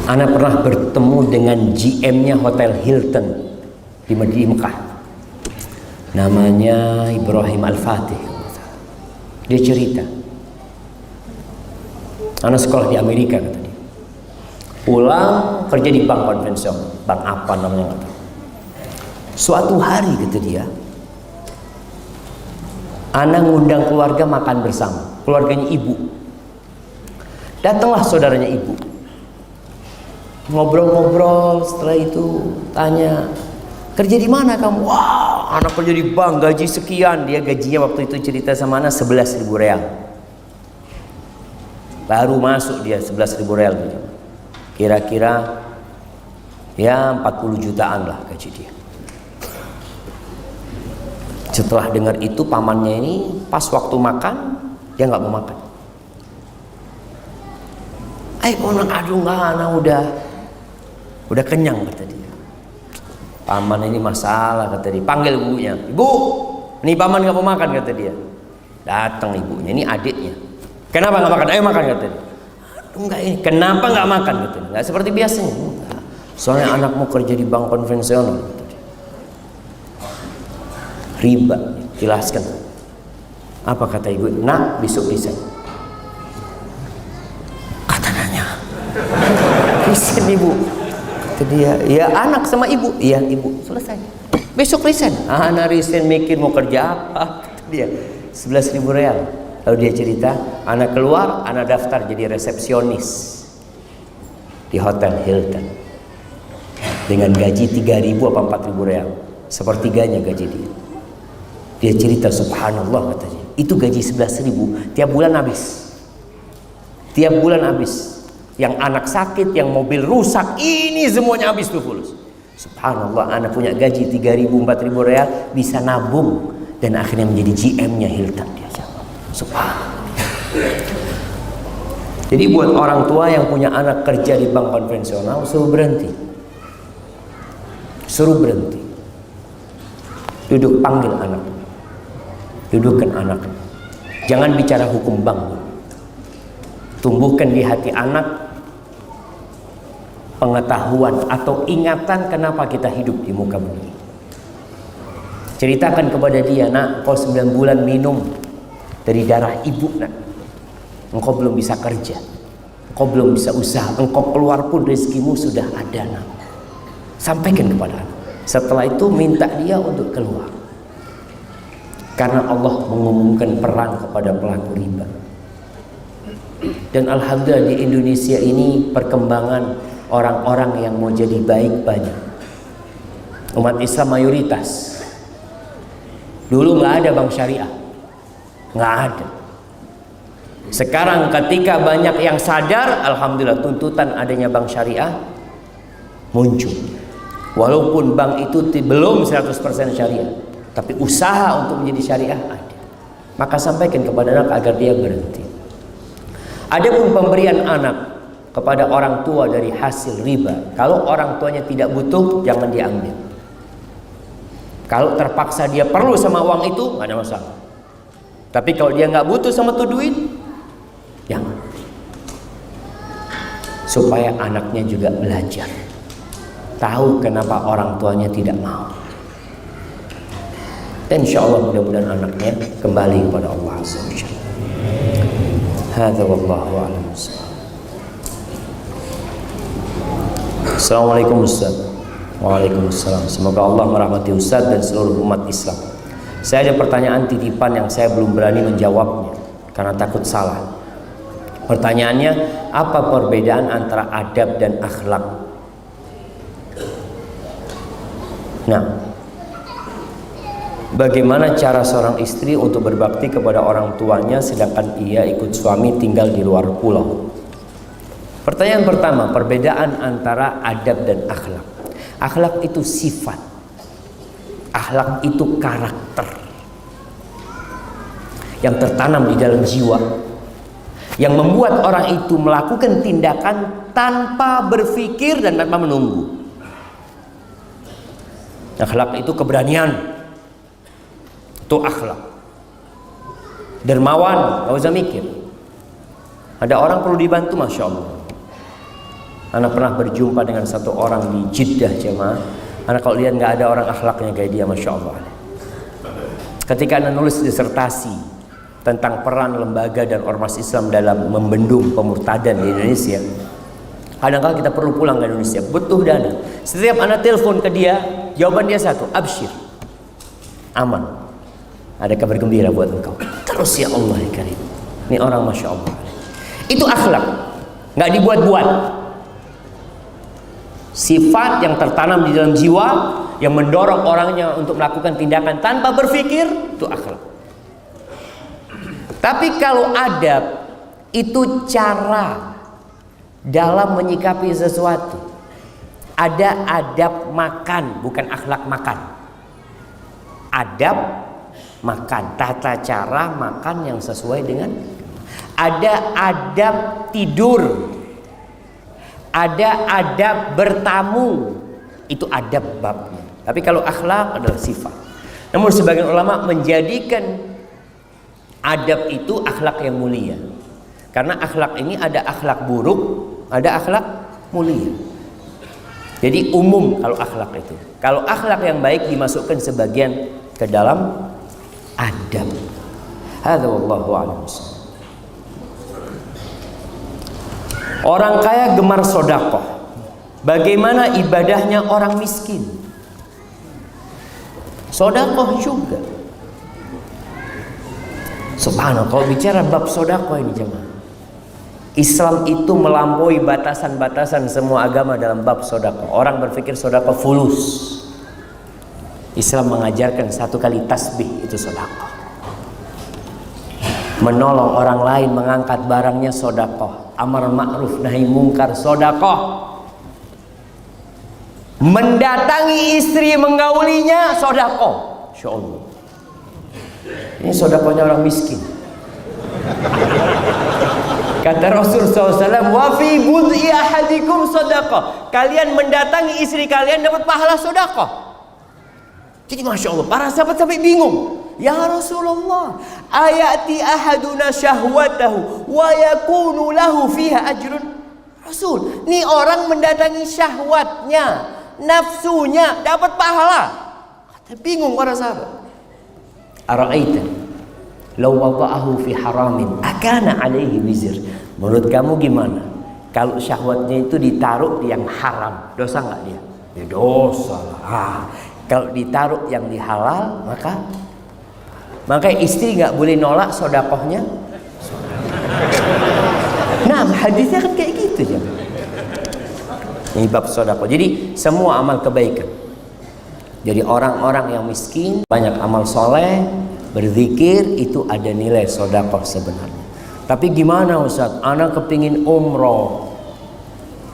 Ana pernah bertemu dengan GM-nya Hotel Hilton di Mekah. Namanya Ibrahim Al-Fatih. Dia cerita, ana sekolah di Amerika kata dia. Pulang kerja di bank konvensional, bank apa namanya kata. Suatu hari kata dia, ana ngundang keluarga makan bersama, keluarganya ibu. Datanglah saudaranya ibu. Ngobrol-ngobrol, setelah itu tanya, Kerja di mana kamu? Wah, anak kerja di bank, gaji sekian. Dia gajinya waktu itu cerita sama anak 11.000 real. Baru masuk dia 11.000 real gitu. Kira-kira ya 40 jutaan lah gaji dia. Setelah dengar itu pamannya ini pas waktu makan dia nggak mau makan. Aduh nggak, anak udah kenyang kata dia. Paman ini masalah kata dia. Panggil ibunya, ibu, ini paman nggak mau makan kata dia. Datang ibunya, ini adiknya. Kenapa nggak makan? Ayo makan kata dia. Enggak ini, kenapa nggak makan kata dia. Nggak seperti biasanya. Soalnya anakmu kerja di bank konvensional. Riba, jelaskan. Apa kata ibu? Nak, besok resign. Kata nanya, resign ibu. Kata dia, ya anak sama ibu. Iya ibu, selesai. Besok resign. Anak resign mikir mau kerja apa? Kata dia, 11.000 real. Lalu dia cerita, anak keluar, anak daftar jadi resepsionis di Hotel Hilton dengan gaji 3.000 apa 4.000 real, sepertiganya gaji dia. Dia cerita, subhanallah katanya, itu gaji 11.000 tiap bulan habis. Tiap bulan habis. Yang anak sakit, yang mobil rusak, ini semuanya habis tuh fulus. Subhanallah, anak punya gaji 3.000 4.000 real bisa nabung dan akhirnya menjadi GM-nya Hilton dia. Subhanallah. Jadi buat orang tua yang punya anak kerja di bank konvensional, suruh berhenti. Suruh berhenti. Duduk, panggil anak. Dudukkan anak. Jangan bicara hukum bank. Tumbuhkan di hati anak pengetahuan atau ingatan kenapa kita hidup di muka bumi. Ceritakan kepada dia, nak, kau 9 bulan minum dari darah ibu, nak. Engkau belum bisa kerja, engkau belum bisa usaha, engkau keluar pun rezekimu sudah ada, nak. Sampaikan kepada anak. Setelah itu minta dia untuk keluar. Karena Allah mengumumkan perang kepada pelaku riba. Dan alhamdulillah di Indonesia ini perkembangan orang-orang yang mau jadi baik banyak. Umat Islam mayoritas. Dulu nggak ada bank syariah, nggak ada. Sekarang ketika banyak yang sadar, alhamdulillah tuntutan adanya bank syariah muncul. Walaupun bank itu belum 100% syariah, tapi usaha untuk menjadi syariah ada. Maka sampaikan kepada anak agar dia berhenti. Adapun pemberian anak kepada orang tua dari hasil riba, kalau orang tuanya tidak butuh, jangan diambil. Kalau terpaksa dia perlu sama uang itu, nggak ada masalah. Tapi kalau dia nggak butuh sama tuh duit, jangan. Supaya anaknya juga belajar, tahu kenapa orang tuanya tidak mau. Dan insya Allah mudah-mudahan anaknya kembali kepada Allah SWT. Hadza wallahu a'lam. Assalamualaikum Ustaz. Waalaikumsalam. Semoga Allah merahmati Ustaz dan seluruh umat Islam. Saya ada pertanyaan titipan yang saya belum berani menjawabnya karena takut salah. Pertanyaannya, apa perbedaan antara adab dan akhlak? Nah, bagaimana cara seorang istri untuk berbakti kepada orang tuanya sedangkan ia ikut suami tinggal di luar pulau? Pertanyaan pertama, perbedaan antara adab dan akhlak. Akhlak itu sifat, akhlak itu karakter yang tertanam di dalam jiwa, yang membuat orang itu melakukan tindakan tanpa berpikir dan tanpa menunggu. Akhlak itu keberanian, itu akhlak. Dermawan, gak usah mikir. Ada orang perlu dibantu, Masya Allah. Anak pernah berjumpa dengan satu orang di Jeddah, jemaah. Anak kalau lihat nggak ada orang akhlaknya kayak dia, Masya Allah. Ketika anak nulis disertasi tentang peran lembaga dan ormas Islam dalam membendung pemurtadan di Indonesia, kadang-kadang kita perlu pulang ke Indonesia, butuh dana. Setiap anak telepon ke dia, jawaban dia satu, absyir, aman, ada kabar gembira buat engkau. Terus ya Allah ya Karim. Ini orang Masya Allah. Itu akhlak, nggak dibuat-buat. Sifat yang tertanam di dalam jiwa yang mendorong orangnya untuk melakukan tindakan tanpa berpikir, itu akhlak. Tapi kalau adab itu cara dalam menyikapi sesuatu. Ada adab makan, bukan akhlak makan. Adab makan, tata cara makan yang sesuai dengan. Ada adab tidur, ada adab bertamu, itu adab babnya. Tapi kalau akhlak adalah sifat. Namun sebagian ulama menjadikan adab itu akhlak yang mulia. Karena akhlak ini ada akhlak buruk, ada akhlak mulia. Jadi umum kalau akhlak itu. Kalau akhlak yang baik dimasukkan sebagian ke dalam adab. Hadza wallahu a'lam. Orang kaya gemar sedekah. Bagaimana ibadahnya orang miskin? Sedekah juga. Subhanallah, kalau bicara bab sedekah ini jemaah, Islam itu melampaui batasan-batasan semua agama dalam bab sedekah. Orang berpikir sedekah fulus. Islam mengajarkan satu kali tasbih itu sedekah. Menolong orang lain mengangkat barangnya sedekah. Amar ma'ruf nahi mungkar sedekah. Mendatangi istri menggaulinya sedekah. Insyaallah. Ini sedekahnya orang miskin. Kata Rasul SAW, wa fi bud'i ahadikum sedekah. Kalian mendatangi istri kalian dapat pahala sedekah. Jadi Masya Allah, para sahabat sampai bingung. Ya Rasulullah, ayati ahaduna syahwatahu wa yakunu lahu fiha ajrun. Rasul, ini orang mendatangi syahwatnya, nafsunya, dapat pahala. Kata bingung para sahabat. Ara'aita law wada'ahu fi haramin akana alaihi wizr. Menurut kamu gimana kalau syahwatnya itu ditaruh di yang haram, dosa nggak dia? Ya dosa lah. Kalau ditaruh yang di halal, maka istri nggak boleh nolak sedekahnya. Nah, hadisnya kan kayak gitu ya. Ini bab sedekah. Jadi semua amal kebaikan. Jadi orang-orang yang miskin banyak amal soleh, berzikir, itu ada nilai sedekah sebenarnya. Tapi gimana Ustaz? Anak kepingin umroh,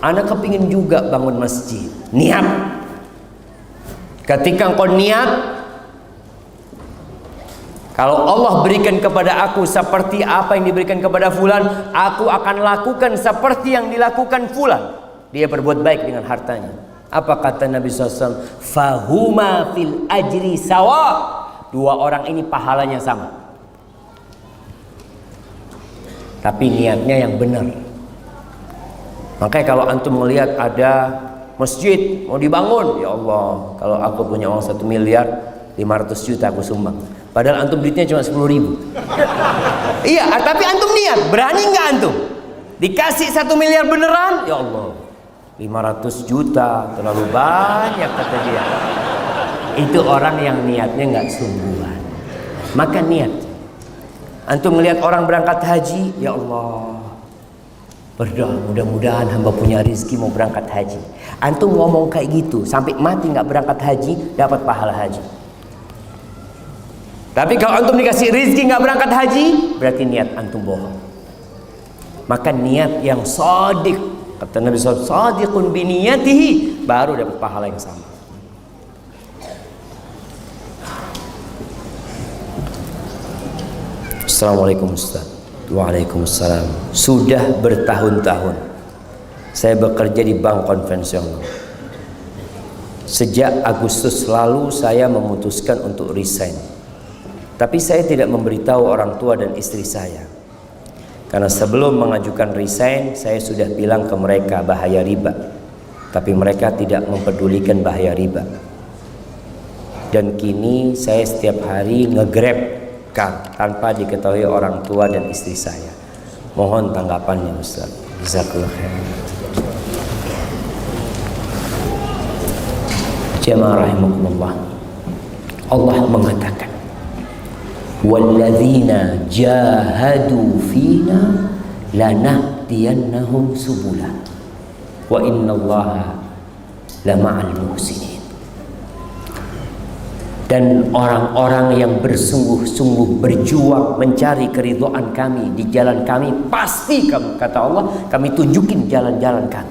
anak kepingin juga bangun masjid. Niat. Ketika engkau niat, kalau Allah berikan kepada aku seperti apa yang diberikan kepada fulan, aku akan lakukan seperti yang dilakukan fulan. Dia berbuat baik dengan hartanya. Apa kata Nabi SAW? Fahuma fil ajri sawa. Dua orang ini pahalanya sama. Tapi niatnya yang benar. Makanya kalau antum melihat ada masjid mau dibangun, ya Allah, kalau aku punya uang 1 miliar 500 juta aku sumbang. Padahal antum duitnya cuma 10.000. Iya, tapi antum niat, berani nggak antum? Dikasih 1 miliar beneran, ya Allah, 500 juta terlalu banyak kata dia. Itu orang yang niatnya nggak sungguhan. Maka niat. Antum melihat orang berangkat haji, ya Allah, berdoa mudah-mudahan hamba punya rezeki mau berangkat haji. Antum ngomong kayak gitu sampai mati nggak berangkat haji, dapat pahala haji. Tapi kalau antum dikasih rezeki nggak berangkat haji, berarti niat antum bohong. Maka niat yang shadiq, kata Nabi SAW, shadiqun biniyatihi, baru dapat pahala yang sama. Assalamualaikum Ustaz. Waalaikumsalam. Sudah bertahun-tahun saya bekerja di bank konvensional. Sejak Agustus lalu saya memutuskan untuk resign. Tapi saya tidak memberitahu orang tua dan istri saya. Karena sebelum mengajukan resign, saya sudah bilang ke mereka bahaya riba. Tapi mereka tidak mempedulikan bahaya riba. Dan kini saya setiap hari nge-grab car tanpa diketahui orang tua dan istri saya. Mohon tanggapannya Ustaz. Jazakallahu khairan. Jamaah rahimakumullah. Allah mengatakan, "Walladzina jahadu fina lanahdiyannahum subula wa innallaha lama'al muhsinin." Dan orang-orang yang bersungguh-sungguh berjuang mencari keridhaan kami di jalan kami, pasti kami, kata Allah, kami tunjukin jalan-jalan kami.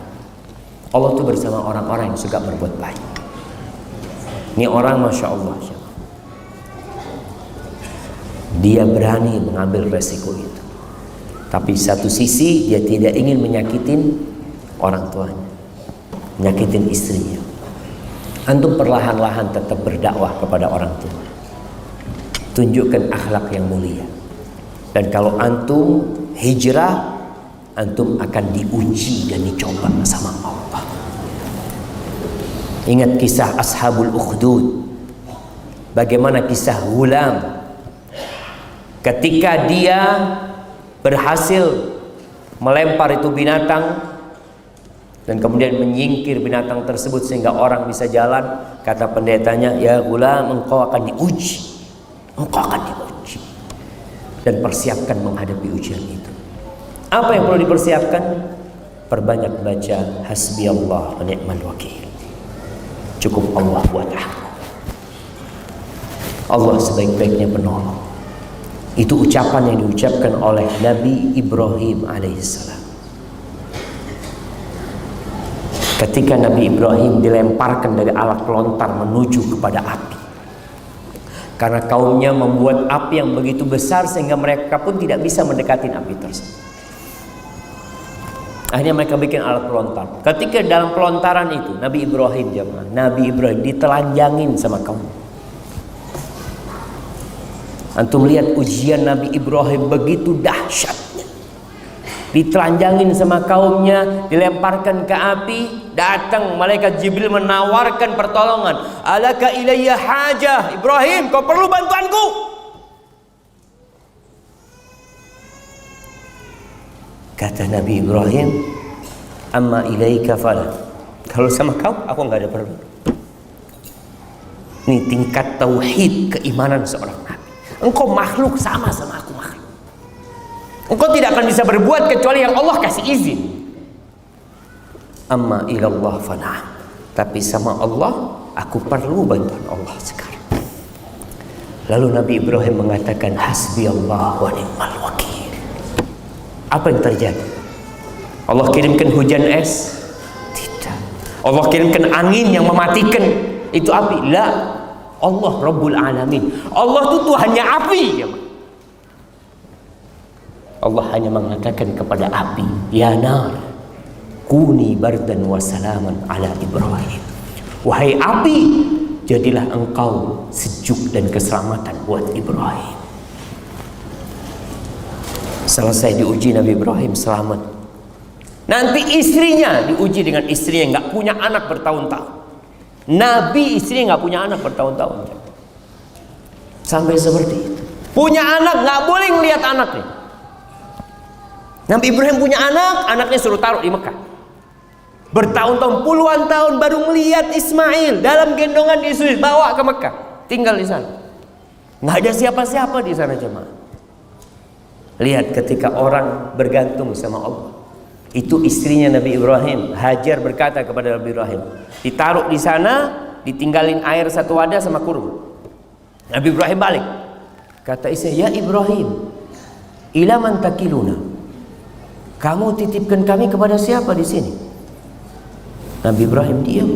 Allah itu bersama orang-orang yang suka berbuat baik. Ini orang Masya Allah, dia berani mengambil resiko itu. Tapi satu sisi dia tidak ingin menyakitin orang tuanya, menyakitin istrinya. Antum perlahan-lahan tetap berdakwah kepada orang tua. Tunjukkan akhlak yang mulia. Dan kalau antum hijrah, antum akan diuji dan dicoba sama Allah. Ingat kisah Ashabul Ukhdud. Bagaimana kisah Ghulam ketika dia berhasil melempar itu binatang dan kemudian menyingkir binatang tersebut sehingga orang bisa jalan. Kata pendetanya, ya Ghulam, engkau akan diuji, engkau akan diuji, dan persiapkan menghadapi ujian itu. Apa yang perlu dipersiapkan? Perbanyak baca hasbiyallah wa ni'mal wakil. Cukup Allah buat aku, Allah sebaik-baiknya penolong. Itu ucapan yang diucapkan oleh Nabi Ibrahim alaihissalam. Ketika Nabi Ibrahim dilemparkan dari alat pelontar menuju kepada api, karena kaumnya membuat api yang begitu besar sehingga mereka pun tidak bisa mendekati api tersebut. Akhirnya mereka bikin alat pelontar. Ketika dalam pelontaran itu Nabi Ibrahim, jemaah, Nabi Ibrahim ditelanjangin sama kaum. Antum lihat ujian Nabi Ibrahim begitu dahsyatnya. Ditelanjangin sama kaumnya, dilemparkan ke api. Datang malaikat Jibril menawarkan pertolongan. Alaka ilayya hajah, Ibrahim, kau perlu bantuanku? Kata Nabi Ibrahim, amma ilaika fala. Kalau sama kau, aku nggak ada perlu. Ini tingkat tauhid keimanan seorang nabi. Engkau makhluk sama aku makhluk. Engkau tidak akan bisa berbuat kecuali yang Allah kasih izin. Amma ilallah fana. Tapi sama Allah, aku perlu bantuan Allah sekarang. Lalu Nabi Ibrahim mengatakan, hasbi Allah wa ni'mal wakil. Apa yang terjadi? Allah kirimkan hujan es? Tidak. Allah kirimkan angin yang mematikan itu api? La. Allah Rabbul Alamin. Allah itu Tuhannya api. Allah hanya mengatakan kepada api, ya nar, kuni bardan wa salaman ala Ibrahim. Wahai api, jadilah engkau sejuk dan keselamatan buat Ibrahim. Selesai diuji Nabi Ibrahim selamat. Nanti istrinya diuji dengan istrinya yang nggak punya anak bertahun-tahun. Nabi istrinya nggak punya anak bertahun-tahun. Sampai seperti itu. Punya anak nggak boleh ngelihat anaknya. Nabi Ibrahim punya anak, anaknya suruh taruh di Mekah. Bertahun-tahun, puluhan tahun baru melihat Ismail dalam gendongan Yesus, bawa ke Mekah, tinggal di sana. Nggak ada siapa-siapa di sana, jemaah. Lihat ketika orang bergantung sama Allah. Itu istrinya Nabi Ibrahim, Hajar, berkata kepada Nabi Ibrahim, ditaruh di sana, ditinggalin air satu wadah sama kurma. Nabi Ibrahim balik, kata istrinya, ya Ibrahim, ila man takiluna, kamu titipkan kami kepada siapa di sini? Nabi Ibrahim diam.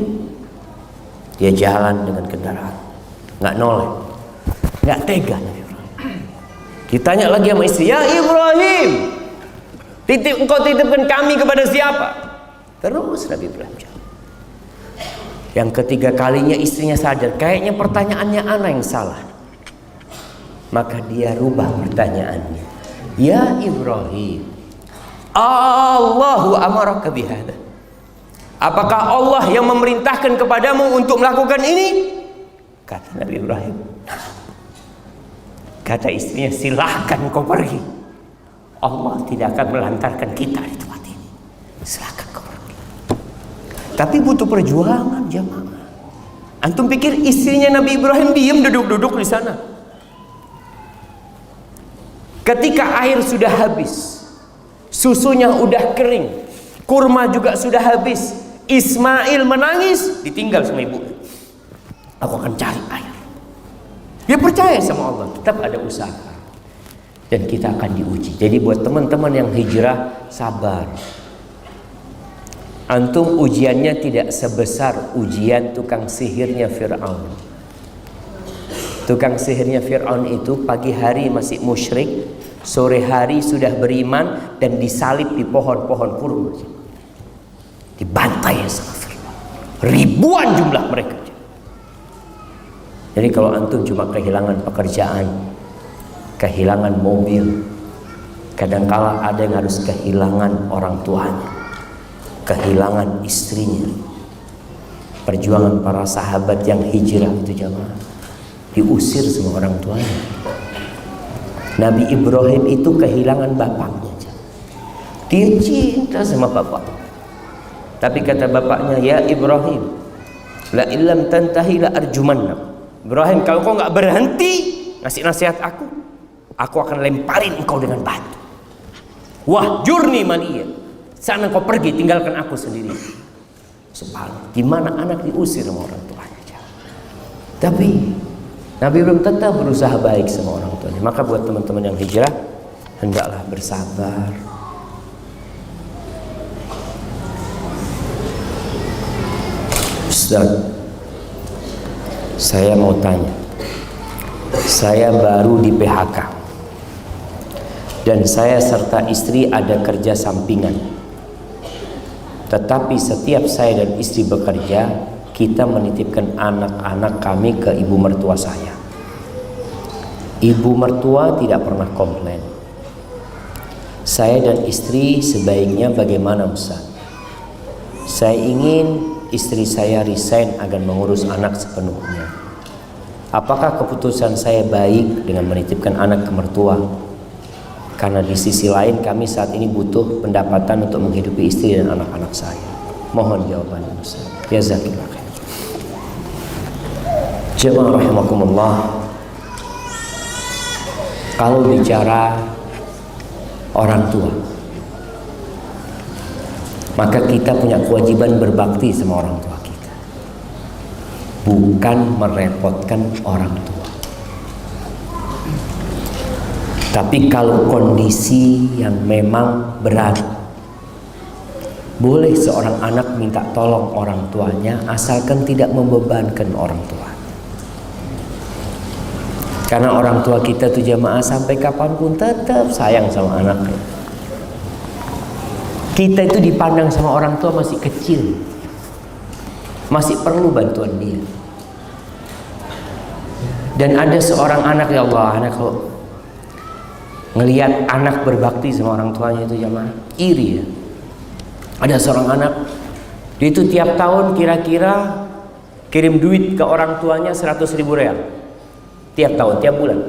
Dia jalan dengan kendaraan, nggak noleh, nggak tega Nabi Ibrahim. Ditanya lagi sama istri, ya Ibrahim, engkau titipkan kami kepada siapa? Terus Nabi Ibrahim jawab. Yang ketiga kalinya istrinya sadar, kayaknya pertanyaannya ana yang salah. Maka dia rubah pertanyaannya, ya Ibrahim, Allahu amaraka bihada. Apakah Allah yang memerintahkan kepadamu untuk melakukan ini? Kata Nabi Ibrahim. Kata istrinya, silahkan kau pergi. Allah tidak akan melantarkan kita di tempat ini. Silahkan kau pergi. Tapi butuh perjuangan, jemaah. Antum pikir istrinya Nabi Ibrahim diam duduk-duduk di sana? Ketika air sudah habis, susunya udah kering, kurma juga sudah habis, Ismail menangis, ditinggal sama ibu. Aku akan cari air. Dia percaya sama Allah, tetap ada usaha. Dan kita akan diuji. Jadi buat teman-teman yang hijrah, sabar. Antum ujiannya tidak sebesar ujian tukang sihirnya Fir'aun. Tukang sihirnya Fir'aun itu pagi hari masih musyrik, sore hari sudah beriman dan disalib di pohon-pohon kurma. Dibantai sama Fir'aun. Ribuan jumlah mereka. Jadi kalau antum cuma kehilangan pekerjaan, kehilangan mobil, kadangkala ada yang harus kehilangan orang tuanya, kehilangan istrinya. Perjuangan para sahabat yang hijrah itu jamaah, diusir sama orang tuanya. Nabi Ibrahim itu kehilangan bapaknya. Dia cinta sama bapak, tapi kata bapaknya, ya Ibrahim, la illam tantahi la arjumannak. Ibrahim, kalau kau nggak berhenti ngasih nasihat aku akan lemparin engkau dengan batu. Wah, jurni mania. Sana kau pergi, tinggalkan aku sendiri. Subhanallah, gimana anak diusir sama orang tuanya. Tapi Nabi Ibrahim tetap berusaha baik sama orang tuanya. Maka buat teman-teman yang hijrah, hendaklah bersabar. Ustaz, saya mau tanya, saya baru di PHK dan saya serta istri ada kerja sampingan. Tetapi setiap saya dan istri bekerja, kita menitipkan anak-anak kami ke ibu mertua saya. Ibu mertua tidak pernah komplain. Saya dan istri sebaiknya bagaimana Ustaz? Saya ingin istri saya resign agar mengurus anak sepenuhnya. Apakah keputusan saya baik dengan menitipkan anak ke mertua? Karena di sisi lain kami saat ini butuh pendapatan untuk menghidupi istri dan anak-anak saya. Mohon jawabannya Ustaz. Jazakallahu khair. Jemaah rahimakumullah, kalau bicara orang tua, maka kita punya kewajiban berbakti sama orang tua kita, bukan merepotkan orang tua. Tapi kalau kondisi yang memang berat, boleh seorang anak minta tolong orang tuanya, asalkan tidak membebankan orang tua. Karena orang tua kita tuh jamaah sampai kapanpun tetap sayang sama anaknya. Kita itu dipandang sama orang tua masih kecil, masih perlu bantuan dia. Dan ada seorang anak, ya Allah, anak kok ngelihat anak berbakti sama orang tuanya itu jamaah, iri ya. Ada seorang anak, dia itu tiap tahun kira-kira kirim duit ke orang tuanya 100.000 real. Tiap tahun, tiap bulan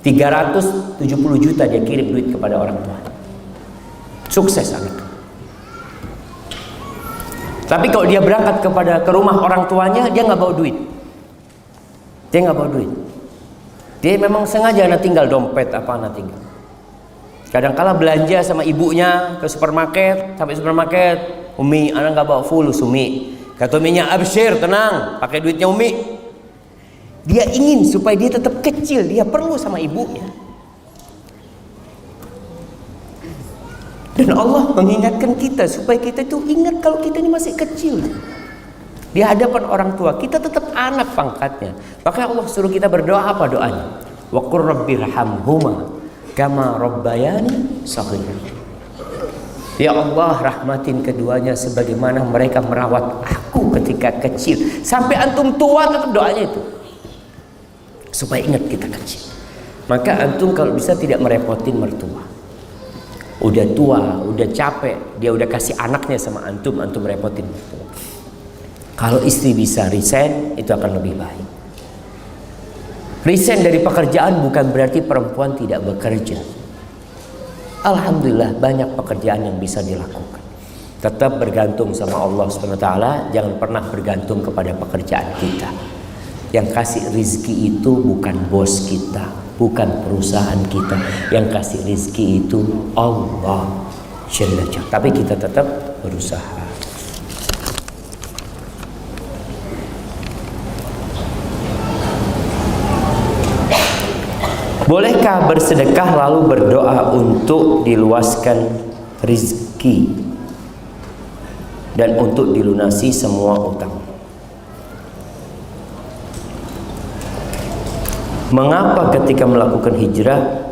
370 juta dia kirim duit kepada orang tuanya. Sukses anak. Tapi kalau dia berangkat ke rumah orang tuanya, dia nggak bawa duit. Dia nggak bawa duit. Dia memang sengaja anak tinggal dompet apa anak tinggal. Kadang-kala belanja sama ibunya ke supermarket, sampai supermarket, Umi, anak nggak bawa fulus Umi. Kata Uminya, absyir, tenang, pakai duitnya Umi. Dia ingin supaya dia tetap kecil, dia perlu sama ibunya. Dan Allah mengingatkan kita supaya kita itu ingat kalau kita ini masih kecil. Di hadapan orang tua kita tetap anak pangkatnya. Maka Allah suruh kita berdoa, apa doanya? Wa qur rabbirhamhuma kama rabbayani shaghira. Ya Allah, rahmatin keduanya sebagaimana mereka merawat aku ketika kecil. Sampai antum tua tetap doanya itu. Supaya ingat kita kecil. Maka antum kalau bisa tidak merepotin mertua. Udah tua, udah capek, dia udah kasih anaknya sama antum, antum repotin mertua. Kalau istri bisa resign, itu akan lebih baik. Resign dari pekerjaan bukan berarti perempuan tidak bekerja. Alhamdulillah banyak pekerjaan yang bisa dilakukan. Tetap bergantung sama Allah SWT. Jangan pernah bergantung kepada pekerjaan kita. Yang kasih rizki itu bukan bos kita, bukan perusahaan kita. Yang kasih rizki itu Allah Jalla Jalla. Tapi kita tetap berusaha. Bolehkah bersedekah lalu berdoa untuk diluaskan rizki dan untuk dilunasi semua utang? Mengapa ketika melakukan hijrah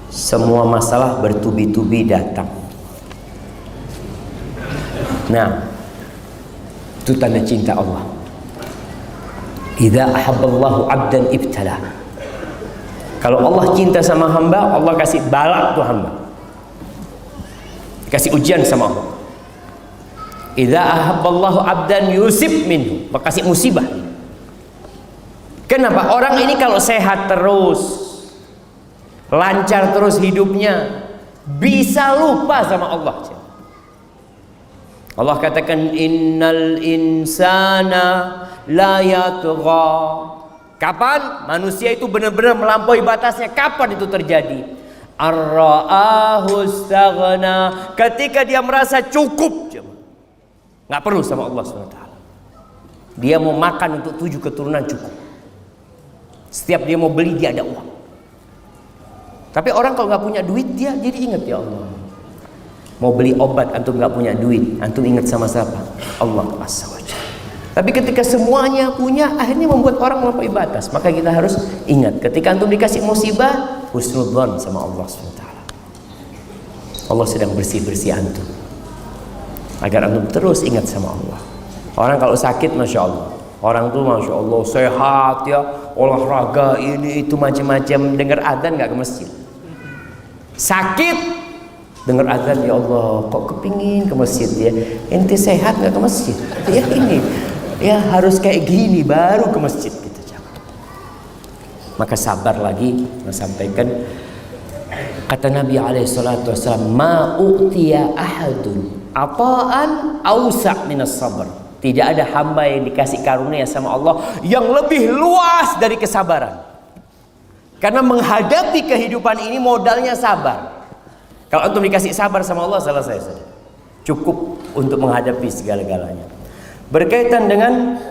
semua masalah bertubi-tubi datang? Nah, itu tanda cinta Allah. Idza ahabballahu 'abdan ibtala. Kalau Allah cinta sama hamba, Allah kasih balak tuh hamba. Kasih ujian sama Allah. Idza ahabballahu 'abdan yusib minhu, kasih musibah. Kenapa? Orang ini kalau sehat terus, lancar terus hidupnya, bisa lupa sama Allah. Allah katakan innal insana la yatgha. Kapan manusia itu benar-benar melampaui batasnya? Kapan itu terjadi? Ar-ra'ahu istaghna, ketika dia merasa cukup, nggak perlu sama Allah SWT. Dia mau makan untuk 7 keturunan cukup. Setiap dia mau beli dia ada uang. Tapi orang kalau nggak punya duit dia jadi ingat ya Allah. Mau beli obat antum nggak punya duit, antum ingat sama siapa? Allah SWT. Tapi ketika semuanya punya, akhirnya membuat orang melampaui batas. Maka kita harus ingat, ketika antum dikasih musibah, husnudzon sama Allah SWT. Allah sedang bersih-bersih antum, agar antum terus ingat sama Allah. Orang kalau sakit, Masya Allah, orang tuh Masya Allah sehat ya, olahraga ini itu macam-macam, dengar adzan nggak ke masjid. Sakit, dengar adzan, ya Allah kok kepingin ke masjid ya. Ente sehat nggak ke masjid? Ya ini, ya harus kayak gini baru ke masjid gitu. Maka sabar lagi, sampaikan kata Nabi SAW, ma u'tiya ahadun ata'an awsa' minas sabr. Tidak ada hamba yang dikasih karunia sama Allah yang lebih luas dari kesabaran. Karena menghadapi kehidupan ini modalnya sabar. Kalau antum dikasih sabar sama Allah, selesai saja. Cukup untuk menghadapi segala-galanya. Berkaitan dengan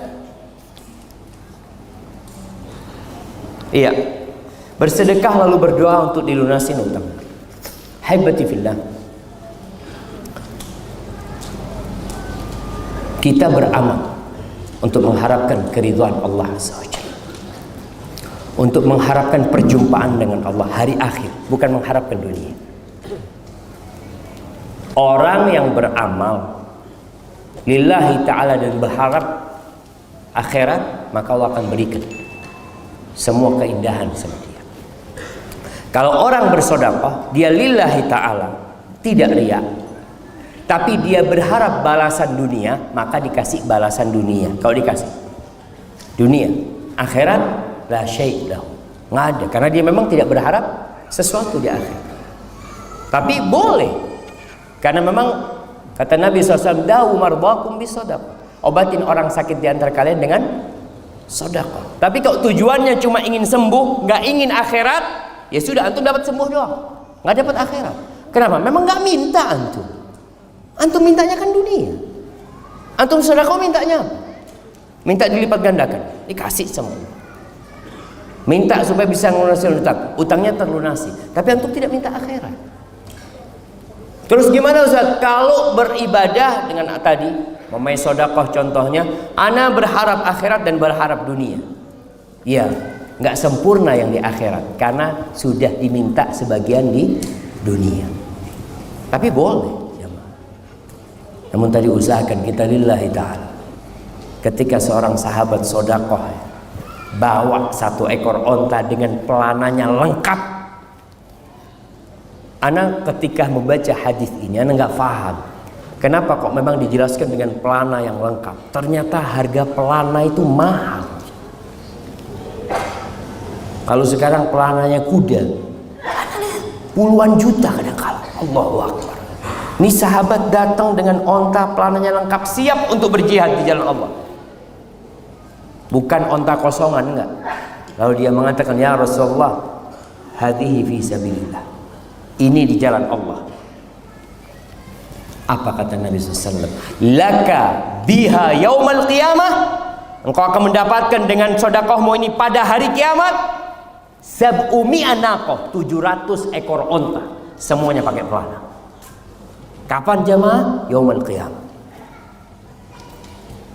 bersedekah lalu berdoa untuk dilunasin utang. Haibati fillah, kita beramal untuk mengharapkan keridhaan Allah SWT, untuk mengharapkan perjumpaan dengan Allah hari akhir, bukan mengharapkan dunia. Orang yang beramal lillahi ta'ala dan berharap akhirat, maka Allah akan berikan semua keindahan sama dia. Kalau orang bersedekah, dia lillahi ta'ala, tidak riya, tapi dia berharap balasan dunia, maka dikasih balasan dunia. Kalau dikasih dunia, akhirat la syai' lahu, nggak ada, karena dia memang tidak berharap sesuatu di akhirat. Tapi boleh, karena memang kata Nabi SAW, dawu mardakum bisadaqah, obatin orang sakit di antara kalian dengan sedekah. Tapi kalau tujuannya cuma ingin sembuh, nggak ingin akhirat, ya sudah, antum dapat sembuh doang, nggak dapat akhirat. Kenapa? Memang nggak minta antum. Antum mintanya kan dunia. Antum sedekah mintanya apa? Minta dilipat gandakan, dikasih sama Allah. Minta supaya bisa melunasi utang, utangnya terlunasi. Tapi antum tidak minta akhirat. Terus gimana Ustaz? Kalau beribadah dengan tadi, memai sedekah contohnya, ana berharap akhirat dan berharap dunia. Ya, nggak sempurna yang di akhirat karena sudah diminta sebagian di dunia. Tapi boleh. Namun tadi usahakan kita lillahi ta'ala. Ketika seorang sahabat sedekah bawa 1 ekor onta dengan pelananya lengkap, ana ketika membaca hadis ini ana nggak paham kenapa kok memang dijelaskan dengan pelana yang lengkap. Ternyata harga pelana itu mahal. Kalau sekarang pelananya kuda puluhan juta kadang-kala. Allahu Akbar. Ini sahabat datang dengan onta pelananya lengkap, siap untuk berjihad di jalan Allah. Bukan onta kosongan, enggak. Lalu dia mengatakan, ya Rasulullah, hadhihi fi sabilillah, ini di jalan Allah. Apa kata Nabi SAW? Laka biha yaumal qiyamah, engkau akan mendapatkan dengan sedekahmu ini pada hari kiamat sab'umi'a naqah, 700 ekor onta, semuanya pakai pelana. Kapan jamaah? Yaumul qiyamah.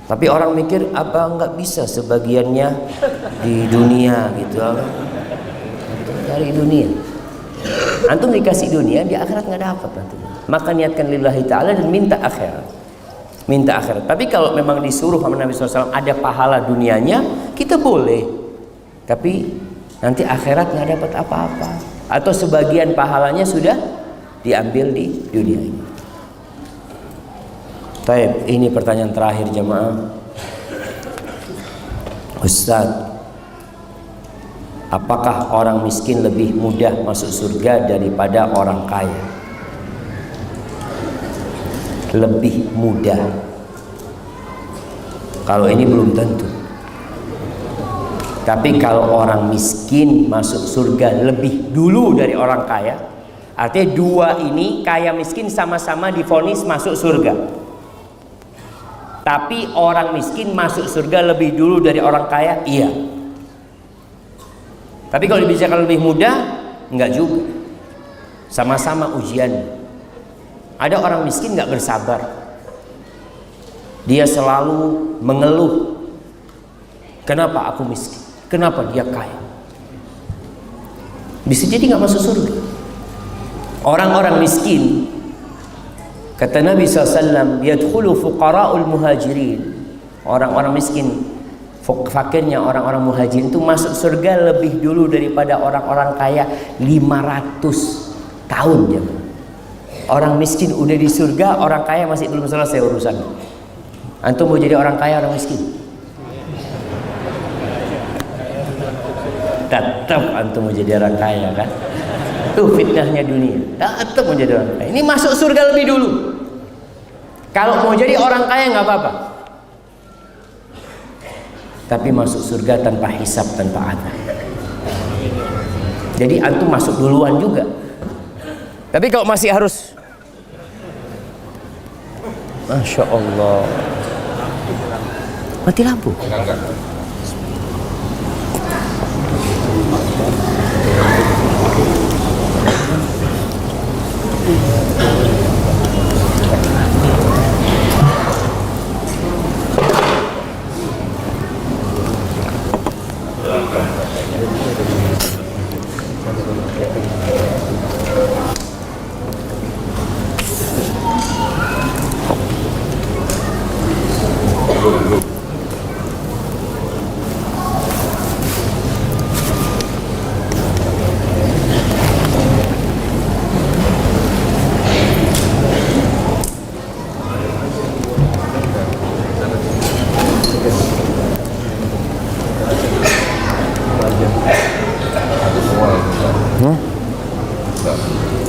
Tapi orang mikir apa nggak bisa sebagiannya di dunia gitu, dari dunia. Antum dikasih dunia, di akhirat nggak dapat nanti. Maka niatkan lillahi ta'ala dan minta akhirat. Minta akhirat. Tapi kalau memang disuruh sama Nabi SAW ada pahala dunianya, kita boleh. Tapi nanti akhirat nggak dapat apa-apa. Atau sebagian pahalanya sudah diambil di dunia ini. Baik, ini pertanyaan terakhir jemaah. Ustaz, apakah orang miskin lebih mudah masuk surga daripada orang kaya? Lebih mudah. Kalau ini belum tentu. Tapi kalau orang miskin masuk surga lebih dulu dari orang kaya, artinya dua ini, kaya miskin sama-sama divonis masuk surga. Tapi orang miskin masuk surga lebih dulu dari orang kaya, iya. Tapi kalau dibicarakan lebih mudah, enggak juga. Sama-sama ujian. Ada orang miskin enggak bersabar. Dia selalu mengeluh. Kenapa aku miskin? Kenapa dia kaya? Bisa jadi enggak masuk surga. Orang-orang miskin, kata Nabi SAW, yadkhulu fuqara'ul muhajirin. Orang-orang miskin, fakirnya orang-orang muhajirin itu masuk surga lebih dulu daripada orang-orang kaya 500 tahun ya. Orang miskin udah di surga, orang kaya masih belum selesai urusan. Antum mau jadi orang kaya, orang miskin? Tetap antum mau jadi orang kaya kan? Itu fitnahnya dunia. Tetap mau jadi orang kaya. Ini masuk surga lebih dulu. Kalau mau jadi orang kaya nggak apa-apa. Tapi masuk surga tanpa hisab, tanpa adab. Jadi antum masuk duluan juga. Tapi kalau masih harus, Masya Allah, mati lampu.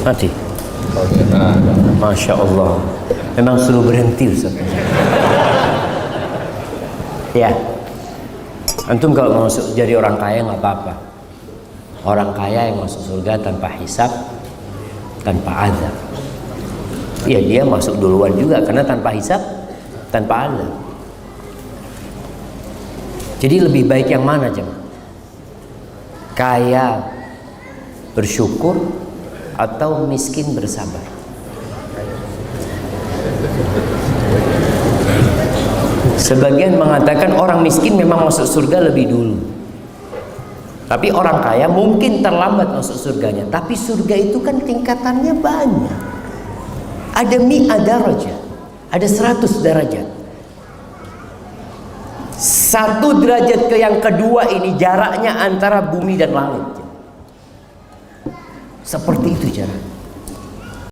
Mati. Masya Allah. Memang suruh berhenti Ustaz. Ya. Antum kalau mau masuk jadi orang kaya nggak apa-apa. Orang kaya yang masuk surga tanpa hisab, tanpa azab. Ya dia masuk duluan juga karena tanpa hisab, tanpa azab. Jadi lebih baik yang mana jemaah? Kaya bersyukur atau miskin bersabar? Sebagian mengatakan orang miskin memang masuk surga lebih dulu. Tapi orang kaya mungkin terlambat masuk surganya. Tapi surga itu kan tingkatannya banyak. Ada mi'ah darajat, ada 100 derajat. Satu derajat ke yang kedua ini jaraknya antara bumi dan langit. Seperti itu jarak.